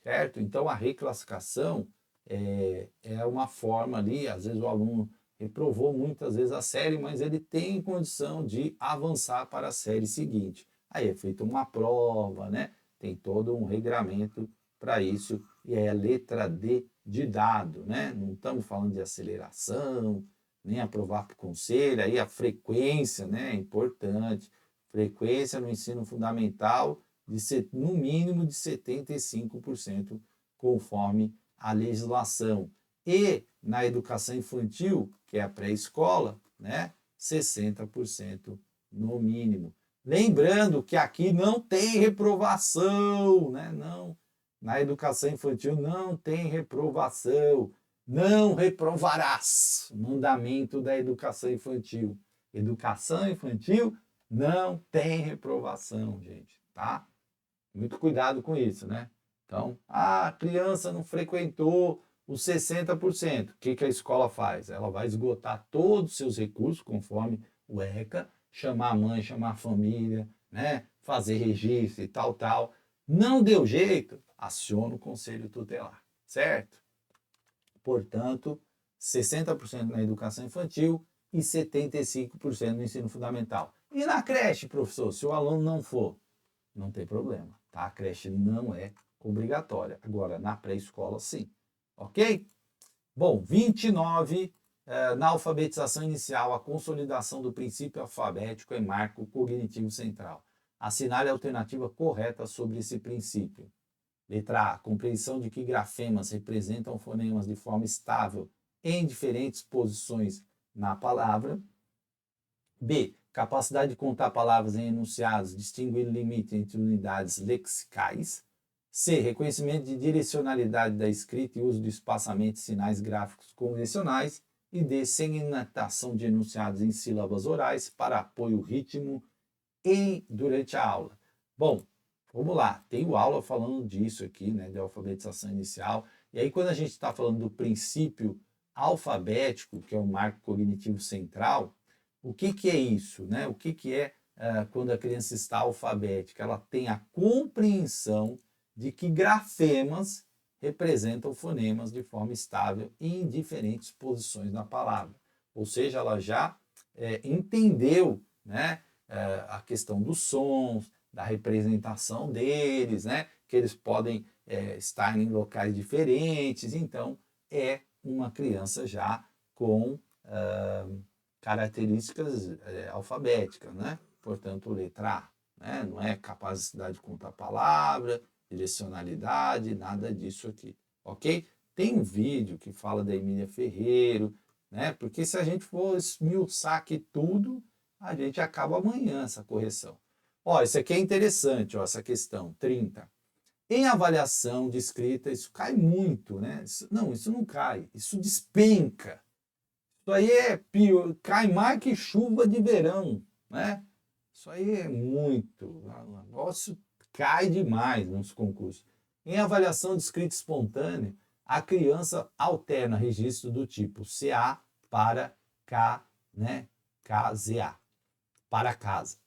Certo? Então, a reclassificação é uma forma ali, às vezes o aluno reprovou muitas vezes a série, mas ele tem condição de avançar para a série seguinte. Aí é feita uma prova, né? Tem todo um regramento para isso, e é a letra D de dado, né? Não estamos falando de aceleração, nem aprovar por conselho, aí a frequência, né? É importante. Frequência no ensino fundamental de ser, no mínimo de 75%, conforme a legislação. E na educação infantil, que é a pré-escola, né? 60% no mínimo. Lembrando que aqui não tem reprovação, né? Não, na educação infantil não tem reprovação. Não reprovarás. Mandamento da educação infantil. Educação infantil não tem reprovação, gente, tá? Muito cuidado com isso, né? Então, a criança não frequentou os 60%. O que a escola faz? Ela vai esgotar todos os seus recursos, conforme o ECA, chamar a mãe, chamar a família, né? Fazer registro e tal, tal. Não deu jeito, aciona o conselho tutelar, certo? Portanto, 60% na educação infantil e 75% no ensino fundamental. E na creche, professor, se o aluno não for, não tem problema, tá? A creche não é obrigatória. Agora, na pré-escola, sim. Ok? Bom, 29, na alfabetização inicial, a consolidação do princípio alfabético é marco cognitivo central. Assinale a alternativa correta sobre esse princípio. Letra A. Compreensão de que grafemas representam fonemas de forma estável em diferentes posições na palavra. B. Capacidade de contar palavras em enunciados, distinguir o limite entre unidades lexicais. C. Reconhecimento de direcionalidade da escrita e uso do espaçamento e sinais gráficos convencionais. E D. Segmentação de enunciados em sílabas orais para apoio ritmo durante a aula. Bom, vamos lá. Tem aula falando disso aqui, né, de alfabetização inicial. E aí, quando a gente está falando do princípio alfabético, que é o marco cognitivo central, o que é isso, né? O que é quando a criança está alfabética? Ela tem a compreensão de que grafemas representam fonemas de forma estável em diferentes posições na palavra. Ou seja, ela já entendeu, né, a questão dos sons, da representação deles, né, que eles podem estar em locais diferentes. Então, é uma criança já com características alfabéticas, né? Portanto, letra A, né? Não é capacidade de contar palavra, direcionalidade, nada disso aqui, ok? Tem um vídeo que fala da Emília Ferreiro, né? Porque se a gente for esmiuçar aqui tudo, a gente acaba amanhã essa correção. Ó, isso aqui é interessante, ó, essa questão, 30. Em avaliação de escrita, isso cai muito, né? Isso não cai, isso despenca. Isso aí é pior, cai mais que chuva de verão, né? Isso aí é muito, o negócio cai demais nos concursos. Em avaliação de escrita espontânea, a criança alterna registro do tipo CA para K, né? KZA, para casa,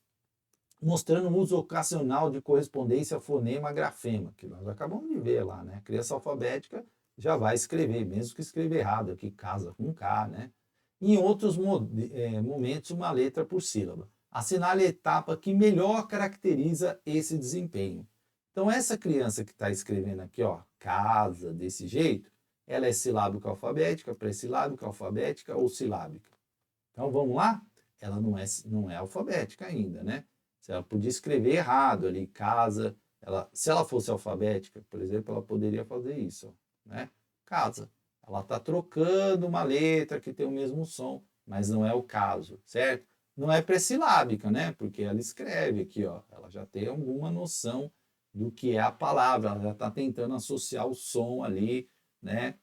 mostrando o uso ocasional de correspondência fonema-grafema, que nós acabamos de ver lá, né? A criança alfabética já vai escrever, mesmo que escreva errado, aqui casa com K, né? Em outros momentos, uma letra por sílaba. Assinale a etapa que melhor caracteriza esse desempenho. Então, essa criança que está escrevendo aqui, ó, casa, desse jeito, ela é silábica alfabética, pré-silábica, alfabética ou silábica. Então, vamos lá? Ela não é alfabética ainda, né? Ela podia escrever errado ali, casa. Se ela fosse alfabética, por exemplo, ela poderia fazer isso, né? Casa. Ela está trocando uma letra que tem o mesmo som, mas não é o caso, certo? Não é pré-silábica, né? Porque ela escreve aqui, ó. Ela já tem alguma noção do que é a palavra. Ela já está tentando associar o som ali, né?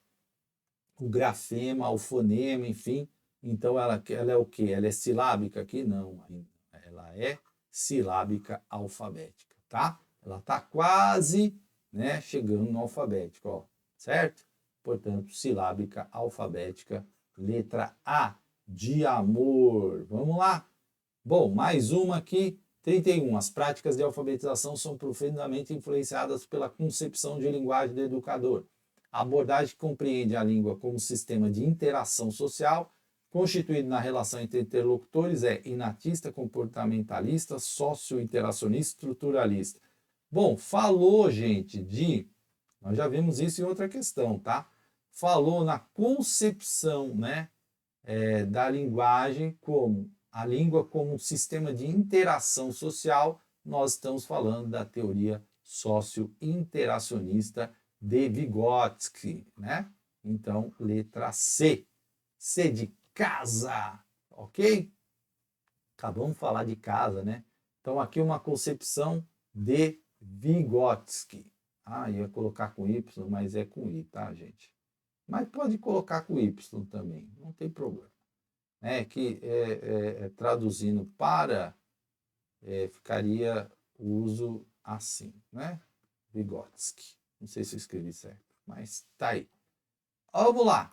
O grafema, o fonema, enfim. Então ela é o quê? Ela é silábica aqui? Não, ela é silábica alfabética, tá? Ela está quase, né, chegando no alfabético, ó, certo? Portanto, silábica alfabética, letra A, de amor. Vamos lá? Bom, mais uma aqui, 31. As práticas de alfabetização são profundamente influenciadas pela concepção de linguagem do educador. A abordagem compreende a língua como sistema de interação social, constituído na relação entre interlocutores, é inatista, comportamentalista, socio-interacionista, estruturalista. Bom, falou, gente, nós já vimos isso em outra questão, tá? Falou na concepção, né, da linguagem como a língua como um sistema de interação social, nós estamos falando da teoria socio-interacionista de Vygotsky, né? Então, letra C. C de casa, ok? Acabamos de falar de casa, né? Então, aqui uma concepção de Vygotsky. Ah, ia colocar com Y, mas é com I, tá, gente? Mas pode colocar com Y também, não tem problema. Que traduzindo para, ficaria o uso assim, né? Vygotsky. Não sei se eu escrevi certo, mas tá aí. Vamos lá.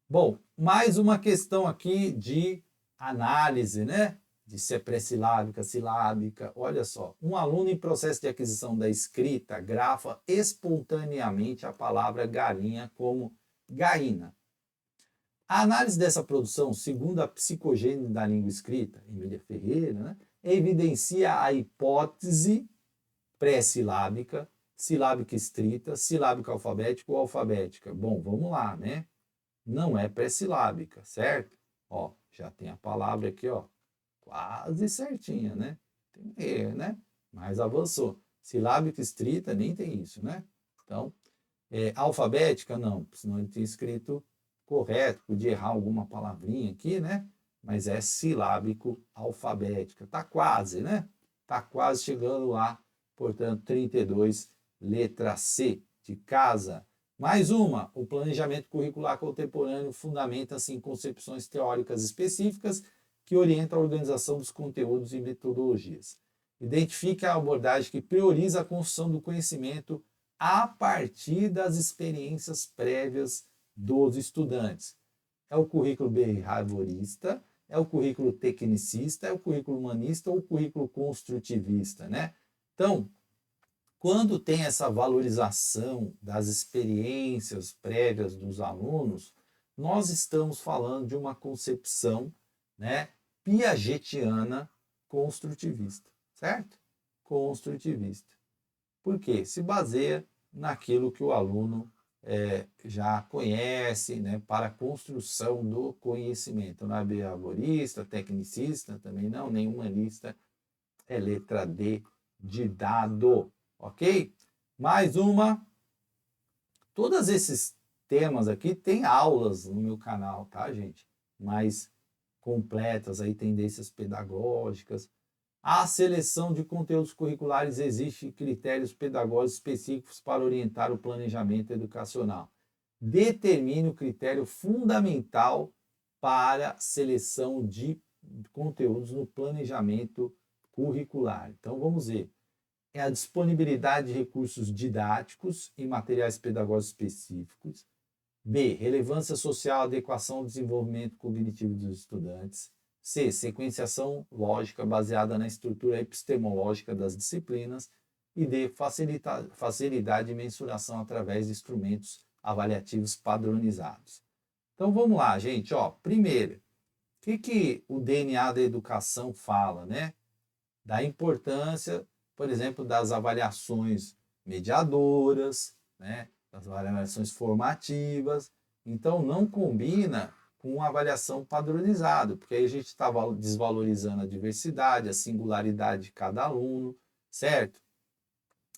Bom, mais uma questão aqui de análise, né? De se é pré-silábica, silábica. Olha só, um aluno em processo de aquisição da escrita grafa espontaneamente a palavra galinha como gaína. A análise dessa produção, segundo a psicogênese da língua escrita, Emília Ferreira, né, evidencia a hipótese pré-silábica, silábica estrita, silábica alfabética ou alfabética. Bom, vamos lá, né? Não é pré-silábica, certo? Ó, já tem a palavra aqui, ó, quase certinha, né? Tem erro, né? Mas avançou. Silábica estrita nem tem isso, né? Então, alfabética não, senão ele tinha escrito correto, podia errar alguma palavrinha aqui, né? Mas é silábico alfabética. Tá quase, né? Tá quase chegando lá. Portanto, 32, letra C, de casa. Mais uma, o planejamento curricular contemporâneo fundamenta-se em concepções teóricas específicas que orientam a organização dos conteúdos e metodologias. Identifica a abordagem que prioriza a construção do conhecimento a partir das experiências prévias dos estudantes. É o currículo behaviorista, é o currículo tecnicista, é o currículo humanista ou o currículo construtivista, né? Então, quando tem essa valorização das experiências prévias dos alunos, nós estamos falando de uma concepção, né, piagetiana construtivista, certo? Construtivista. Por quê? Se baseia naquilo que o aluno já conhece, né, para a construção do conhecimento. Não é behaviorista, tecnicista, também não, nem humanista, é letra D de dado, ok? Mais uma. Todos esses temas aqui, tem aulas no meu canal, tá, gente? Mais completas, aí, tendências pedagógicas. A seleção de conteúdos curriculares existe critérios pedagógicos específicos para orientar o planejamento educacional. Determine o critério fundamental para seleção de conteúdos no planejamento curricular. Então, vamos ver. É a disponibilidade de recursos didáticos e materiais pedagógicos específicos. B. Relevância social, adequação ao desenvolvimento cognitivo dos estudantes. C. Sequenciação lógica baseada na estrutura epistemológica das disciplinas. E D. Facilidade de mensuração através de instrumentos avaliativos padronizados. Então vamos lá, gente. Primeiro, o que o DNA da educação fala, né? Da importância, por exemplo, das avaliações mediadoras, né? Das avaliações formativas. Então não combina com avaliação padronizada, porque aí a gente está desvalorizando a diversidade, a singularidade de cada aluno, certo?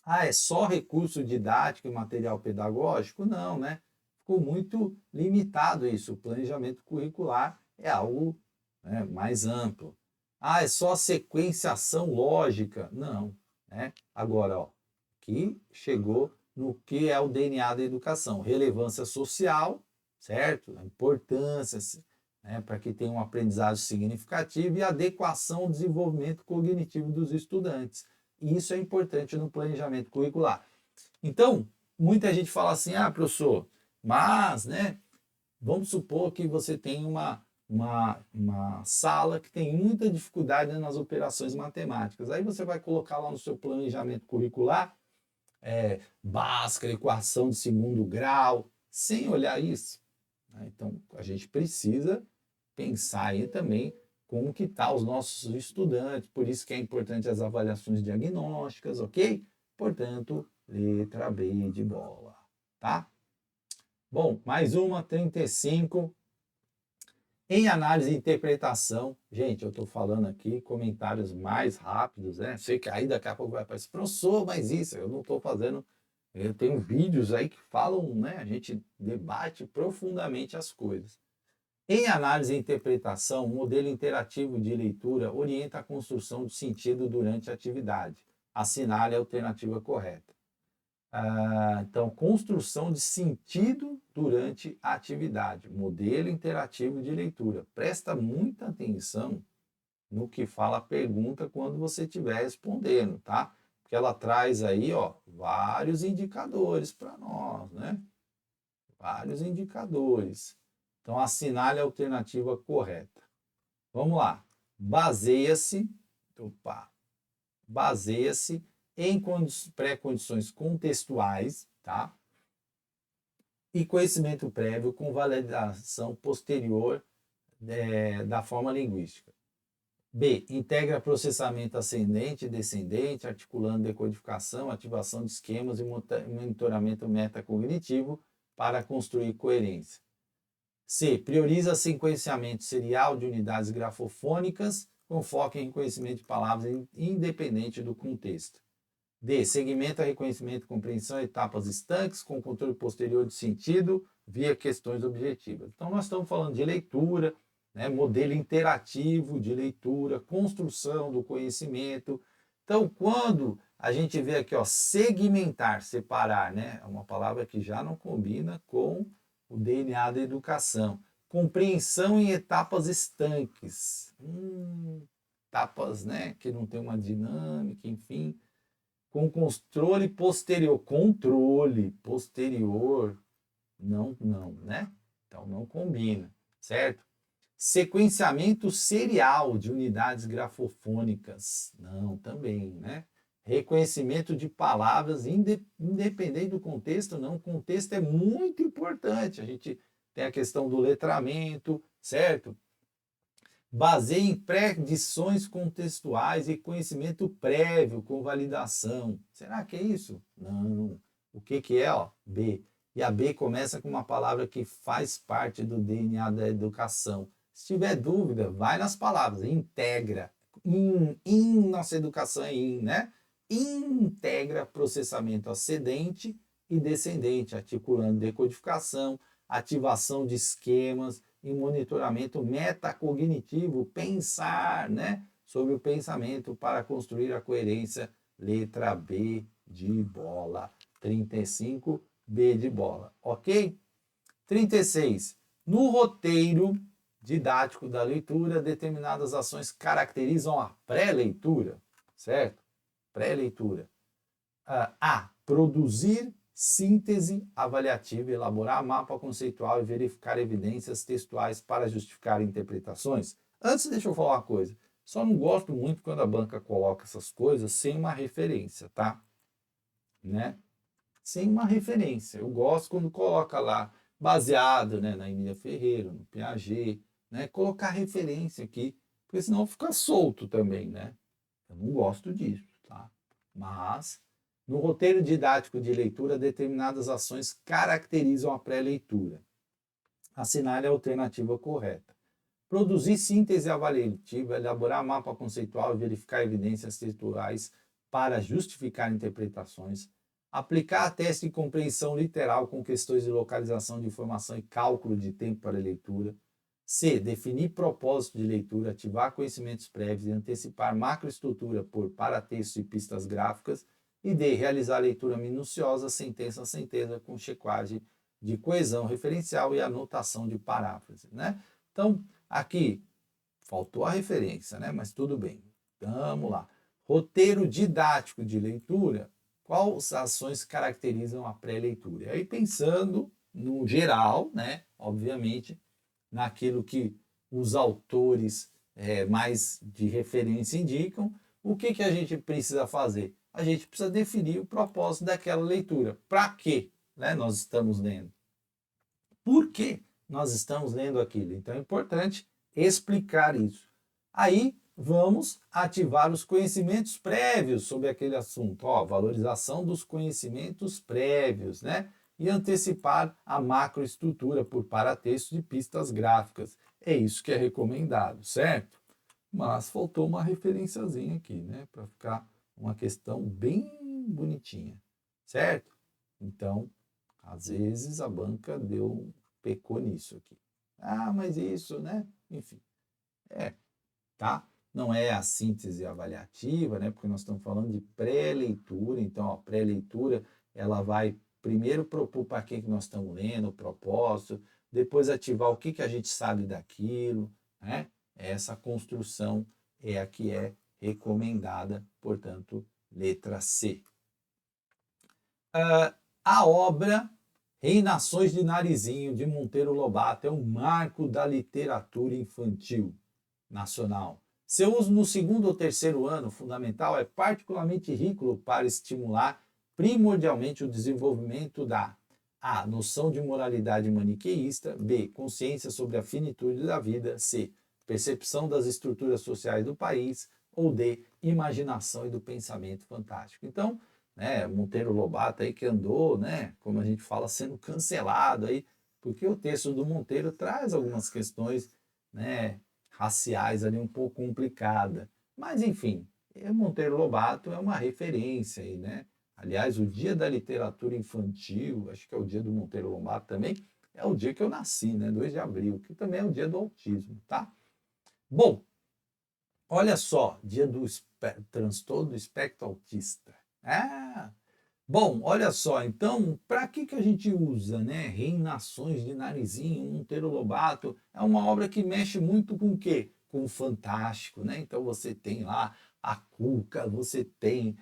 É só recurso didático e material pedagógico? Não, né? Ficou muito limitado isso. O planejamento curricular é algo, né, mais amplo. É só sequenciação lógica? Não, né? Agora, aqui chegou no que é o DNA da educação. Relevância social, certo? A importância, né, para que tenha um aprendizado significativo e adequação ao desenvolvimento cognitivo dos estudantes. E isso é importante no planejamento curricular. Então, muita gente fala assim, professor, mas, né, vamos supor que você tem uma sala que tem muita dificuldade nas operações matemáticas. Aí você vai colocar lá no seu planejamento curricular Bhaskara, equação de segundo grau, sem olhar isso. Então, a gente precisa pensar aí também como que tá os nossos estudantes, por isso que é importante as avaliações diagnósticas, ok? Portanto, letra B de bola, tá? Bom, mais uma, 35. Em análise e interpretação, gente, eu estou falando aqui comentários mais rápidos, né? Sei que aí daqui a pouco vai aparecer, professor, mas isso, eu não estou fazendo. Eu tenho vídeos aí que falam, né? A gente debate profundamente as coisas. Em análise e interpretação, o modelo interativo de leitura orienta a construção de sentido durante a atividade. Assinale a alternativa correta. Então, construção de sentido durante a atividade. Modelo interativo de leitura. Presta muita atenção no que fala a pergunta quando você estiver respondendo, tá? Porque ela traz aí, vários indicadores para nós, né? Vários indicadores. Então, assinale a alternativa correta. Vamos lá. Baseia-se em pré-condições contextuais, tá? E conhecimento prévio com validação posterior da forma linguística. B. Integra processamento ascendente e descendente, articulando decodificação, ativação de esquemas e monitoramento metacognitivo para construir coerência. C. Prioriza sequenciamento serial de unidades grafofônicas com foco em reconhecimento de palavras independente do contexto. D. Segmenta reconhecimento e compreensão etapas estanques com controle posterior de sentido via questões objetivas. Então, nós estamos falando de leitura, né, modelo interativo de leitura, construção do conhecimento. Então, quando a gente vê aqui, segmentar, separar, né, é uma palavra que já não combina com o DNA da educação. Compreensão em etapas estanques. Etapas, né, que não tem uma dinâmica, enfim. Com controle posterior. Não, né? Então não combina, certo? Sequenciamento serial de unidades grafofônicas. Não, também, né? Reconhecimento de palavras, independente do contexto, não. O contexto é muito importante. A gente tem a questão do letramento, certo? Baseia em predições contextuais e conhecimento prévio com validação. Será que é isso? Não. O que é? B. E a B começa com uma palavra que faz parte do DNA da educação. Se tiver dúvida, vai nas palavras. Integra. Nossa educação é né? Integra processamento ascendente e descendente, articulando decodificação, ativação de esquemas e monitoramento metacognitivo, pensar, né, sobre o pensamento para construir a coerência, letra B de bola, 35, B de bola, ok? 36. No roteiro didático da leitura, determinadas ações caracterizam a pré-leitura, certo? Pré-leitura. A. Produzir síntese avaliativa, elaborar mapa conceitual e verificar evidências textuais para justificar interpretações. Antes, deixa eu falar uma coisa. Só não gosto muito quando a banca coloca essas coisas sem uma referência, tá? Né? Sem uma referência. Eu gosto quando coloca lá, baseado, né, na Emília Ferreira, no Piaget, né? Colocar referência aqui, porque senão fica solto também, né? Eu não gosto disso, tá? Mas, no roteiro didático de leitura, determinadas ações caracterizam a pré-leitura. Assinale a alternativa correta. Produzir síntese avaliativa, elaborar mapa conceitual e verificar evidências textuais para justificar interpretações. Aplicar a teste de compreensão literal com questões de localização de informação e cálculo de tempo para leitura. C. Definir propósito de leitura, ativar conhecimentos prévios e antecipar macroestrutura por paratexto e pistas gráficas. E D. Realizar leitura minuciosa, sentença a sentença, com checagem de coesão referencial e anotação de paráfrase, né? Então, aqui faltou a referência, né? Mas tudo bem. Vamos lá. Roteiro didático de leitura. Quais ações caracterizam a pré-leitura? E aí, pensando no geral, né? Obviamente, naquilo que os autores mais de referência indicam, o que a gente precisa fazer? A gente precisa definir o propósito daquela leitura. Para quê, né, nós estamos lendo? Por que nós estamos lendo aquilo? Então é importante explicar isso. Aí vamos ativar os conhecimentos prévios sobre aquele assunto. Ó, valorização dos conhecimentos prévios, né? E antecipar a macroestrutura por paratexto de pistas gráficas. É isso que é recomendado, certo? Mas faltou uma referenciazinha aqui, né? Para ficar uma questão bem bonitinha, certo? Então, às vezes a banca pecou nisso aqui. Ah, mas isso, né? Enfim, tá? Não é a síntese avaliativa, né? Porque nós estamos falando de pré-leitura. Então, a pré-leitura, ela vai primeiro propor para que nós estamos lendo, o propósito, depois ativar o que a gente sabe daquilo, né? Essa construção é a que é recomendada, portanto, letra C. A obra Reinações de Narizinho, de Monteiro Lobato, é um marco da literatura infantil nacional. Seu uso no segundo ou terceiro ano fundamental é particularmente rico para estimular primordialmente o desenvolvimento da A. Noção de moralidade maniqueísta, B. Consciência sobre a finitude da vida, C. Percepção das estruturas sociais do país, ou D. Imaginação e do pensamento fantástico. Então, né, Monteiro Lobato aí que andou, né, como a gente fala, sendo cancelado aí, porque o texto do Monteiro traz algumas questões, né, raciais ali um pouco complicada. Mas enfim, Monteiro Lobato é uma referência aí, né? Aliás, o Dia da Literatura Infantil, acho que é o dia do Monteiro Lobato também, é o dia que eu nasci, né? 2 de abril, que também é o dia do autismo, tá? Bom, olha só, dia do transtorno do espectro autista. Ah, bom, olha só, então, para que a gente usa, né? Reinações de Narizinho, Monteiro Lobato, é uma obra que mexe muito com o quê? Com o fantástico, né? Então você tem lá a Cuca, você tem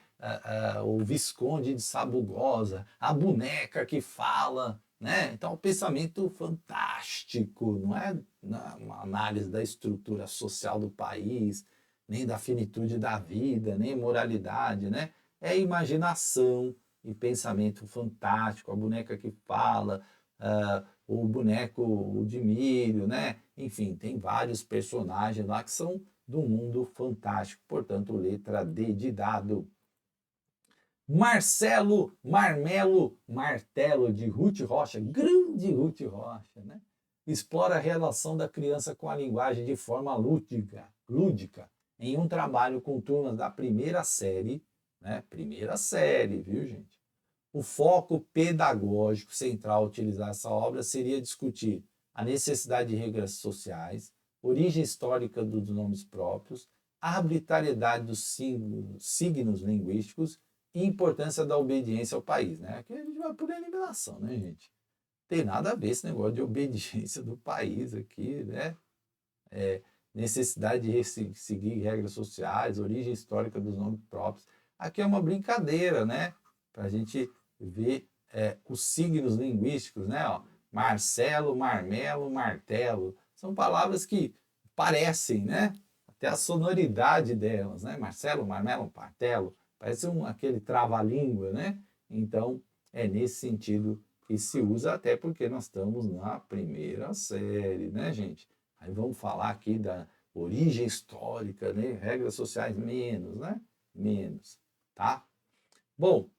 o Visconde de Sabugosa, a boneca que fala, né? Então, o pensamento fantástico, não é uma análise da estrutura social do país, nem da finitude da vida, nem moralidade, né? É imaginação e pensamento fantástico, a boneca que fala, o boneco o de milho, né? Enfim, tem vários personagens lá que são do mundo fantástico, portanto, letra D de dado. Marcelo Marmelo Martelo, de Ruth Rocha, grande Ruth Rocha, né? Explora a relação da criança com a linguagem de forma lúdica em um trabalho com turmas da primeira série, né? Primeira série, viu, gente? O foco pedagógico central a utilizar essa obra seria discutir a necessidade de regras sociais, origem histórica dos nomes próprios, a arbitrariedade dos signos linguísticos e importância da obediência ao país. Né? Aqui a gente vai por eliminação, né, gente? Tem nada a ver esse negócio de obediência do país aqui, né? Necessidade de seguir regras sociais, origem histórica dos nomes próprios. Aqui é uma brincadeira, né? Para a gente ver os signos linguísticos, né? Ó, Marcelo, Marmelo, Martelo. São palavras que parecem, né? Até a sonoridade delas, né? Marcelo, Marmelo, Martelo. Parece aquele trava-língua, né? Então, é nesse sentido que se usa, até porque nós estamos na primeira série, né, gente? Aí vamos falar aqui da origem histórica, né? Regras sociais menos, né? Menos, tá? Bom,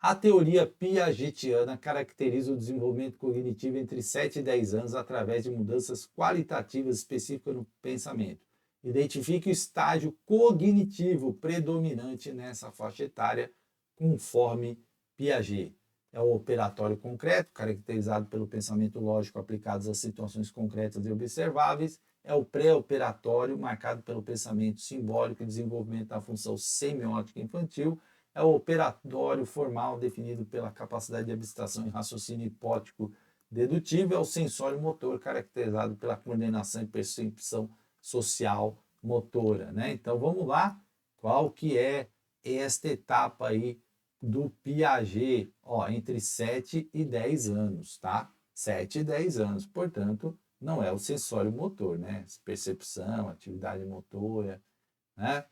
a teoria piagetiana caracteriza o desenvolvimento cognitivo entre 7 e 10 anos através de mudanças qualitativas específicas no pensamento. Identifique o estágio cognitivo predominante nessa faixa etária, conforme Piaget. É o operatório concreto, caracterizado pelo pensamento lógico aplicado às situações concretas e observáveis. É o pré-operatório, marcado pelo pensamento simbólico e desenvolvimento da função semiótica infantil. É o operatório formal, definido pela capacidade de abstração e raciocínio hipótico dedutivo. É o sensório motor, caracterizado pela coordenação e percepção social motora. Né? Então vamos lá, qual que é esta etapa aí do Piaget? Ó, entre 7 e 10 anos, tá? 7 e 10 anos, portanto, não é o sensório motor, né? Percepção, atividade motora, né?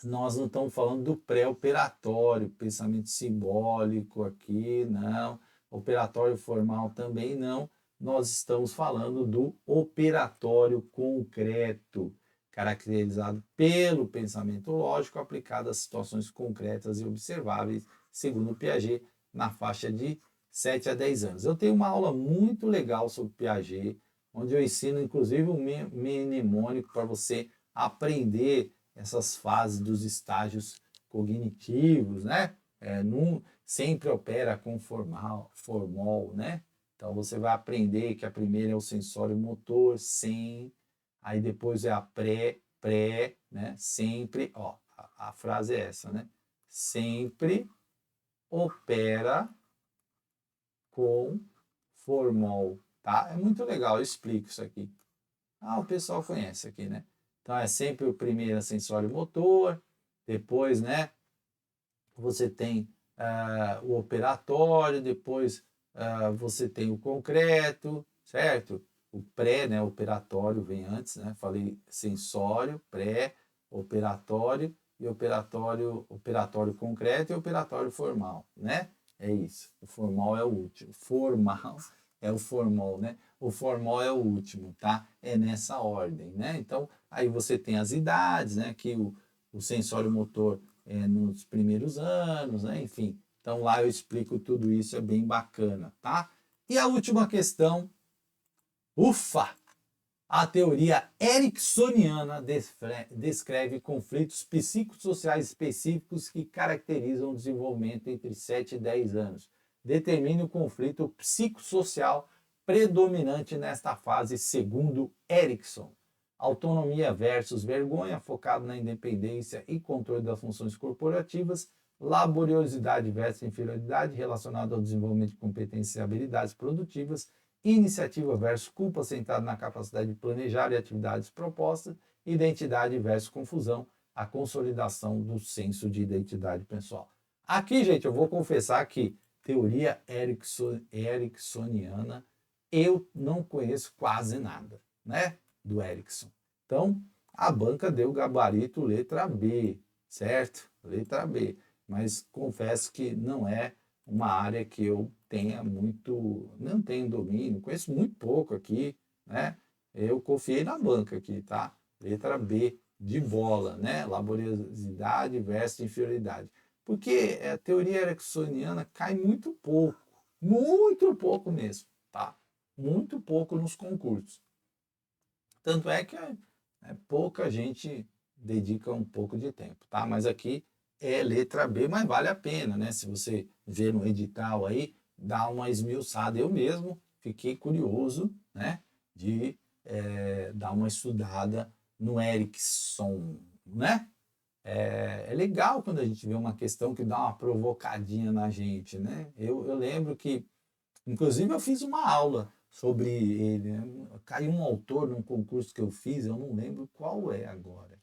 Nós não estamos falando do pré-operatório, pensamento simbólico aqui, não. Operatório formal também não. Nós estamos falando do operatório concreto, caracterizado pelo pensamento lógico aplicado a situações concretas e observáveis, segundo Piaget, na faixa de 7 a 10 anos. Eu tenho uma aula muito legal sobre Piaget, onde eu ensino inclusive o mnemônico para você aprender essas fases dos estágios cognitivos, né? Sempre opera com formol, né? Então você vai aprender que a primeira é o sensório motor, sem, aí depois é a pré, né? Sempre, ó, a frase é essa, né? Sempre opera com formol, tá? É muito legal, eu explico isso aqui. Ah, o pessoal conhece aqui, né? Então é sempre o primeiro sensório motor, depois, né, você tem o operatório, depois você tem o concreto, certo? O pré, né, operatório vem antes, né? Falei sensório, pré, operatório e operatório concreto e operatório formal, né? É isso. O formal é o último. Formal é o formal, né? O formal é o último, tá? É nessa ordem, né? Então, aí você tem as idades, né? Que o sensório motor nos primeiros anos, né? Enfim. Então, lá eu explico tudo isso, é bem bacana, tá? E a última questão, ufa! A teoria ericksoniana descreve conflitos psicossociais específicos que caracterizam o desenvolvimento entre 7 e 10 anos. Determine o conflito psicossocial predominante nesta fase, segundo Erickson. Autonomia versus vergonha, focado na independência e controle das funções corporativas. Laboriosidade versus inferioridade, relacionado ao desenvolvimento de competências e habilidades produtivas. Iniciativa versus culpa, centrado na capacidade de planejar e atividades propostas. Identidade versus confusão, a consolidação do senso de identidade pessoal. Aqui, gente, eu vou confessar que teoria ericksoniana eu não conheço quase nada, né, do Erickson. Então, a banca deu gabarito letra B, certo? Letra B. Mas confesso que não é uma área que eu tenha muito, não tenho domínio, conheço muito pouco aqui, né? Eu confiei na banca aqui, tá? Letra B, de bola, né? Laboriosidade versus inferioridade. Porque a teoria ericksoniana cai muito pouco mesmo, tá? Muito pouco nos concursos. Tanto é que pouca gente dedica um pouco de tempo, tá? Mas aqui é letra B, mas vale a pena, né? Se você vê no edital aí, dá uma esmiuçada. Eu mesmo fiquei curioso, né? De dar uma estudada no Erickson, né? É legal quando a gente vê uma questão que dá uma provocadinha na gente, né? Eu lembro que, inclusive, eu fiz uma aula sobre ele, né? Caiu um autor num concurso que eu fiz, eu não lembro qual é agora.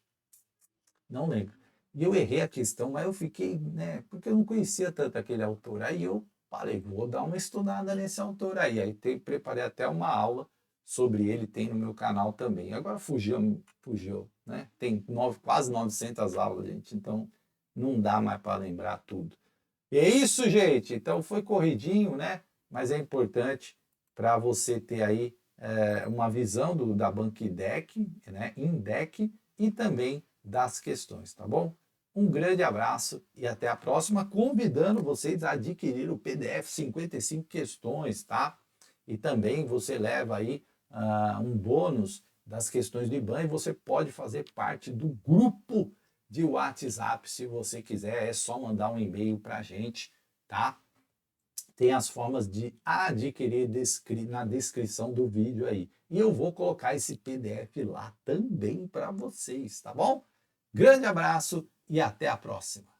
Não lembro. E eu errei a questão, mas eu fiquei, né? Porque eu não conhecia tanto aquele autor. Aí eu falei, vou dar uma estudada nesse autor aí. Preparei até uma aula sobre ele, tem no meu canal também. Agora fugiu, né? Tem quase 900 aulas, gente. Então não dá mais para lembrar tudo. E é isso, gente. Então foi corridinho, né? Mas é importante para você ter aí uma visão da Banquideck, né? Indec e também das questões, tá bom? Um grande abraço e até a próxima, convidando vocês a adquirir o PDF 55 questões, tá? E também você leva aí um bônus das questões do IBAN e você pode fazer parte do grupo de WhatsApp, se você quiser, é só mandar um e-mail para a gente, tá? Tem as formas de adquirir na descrição do vídeo aí. E eu vou colocar esse PDF lá também para vocês, tá bom? Grande abraço e até a próxima!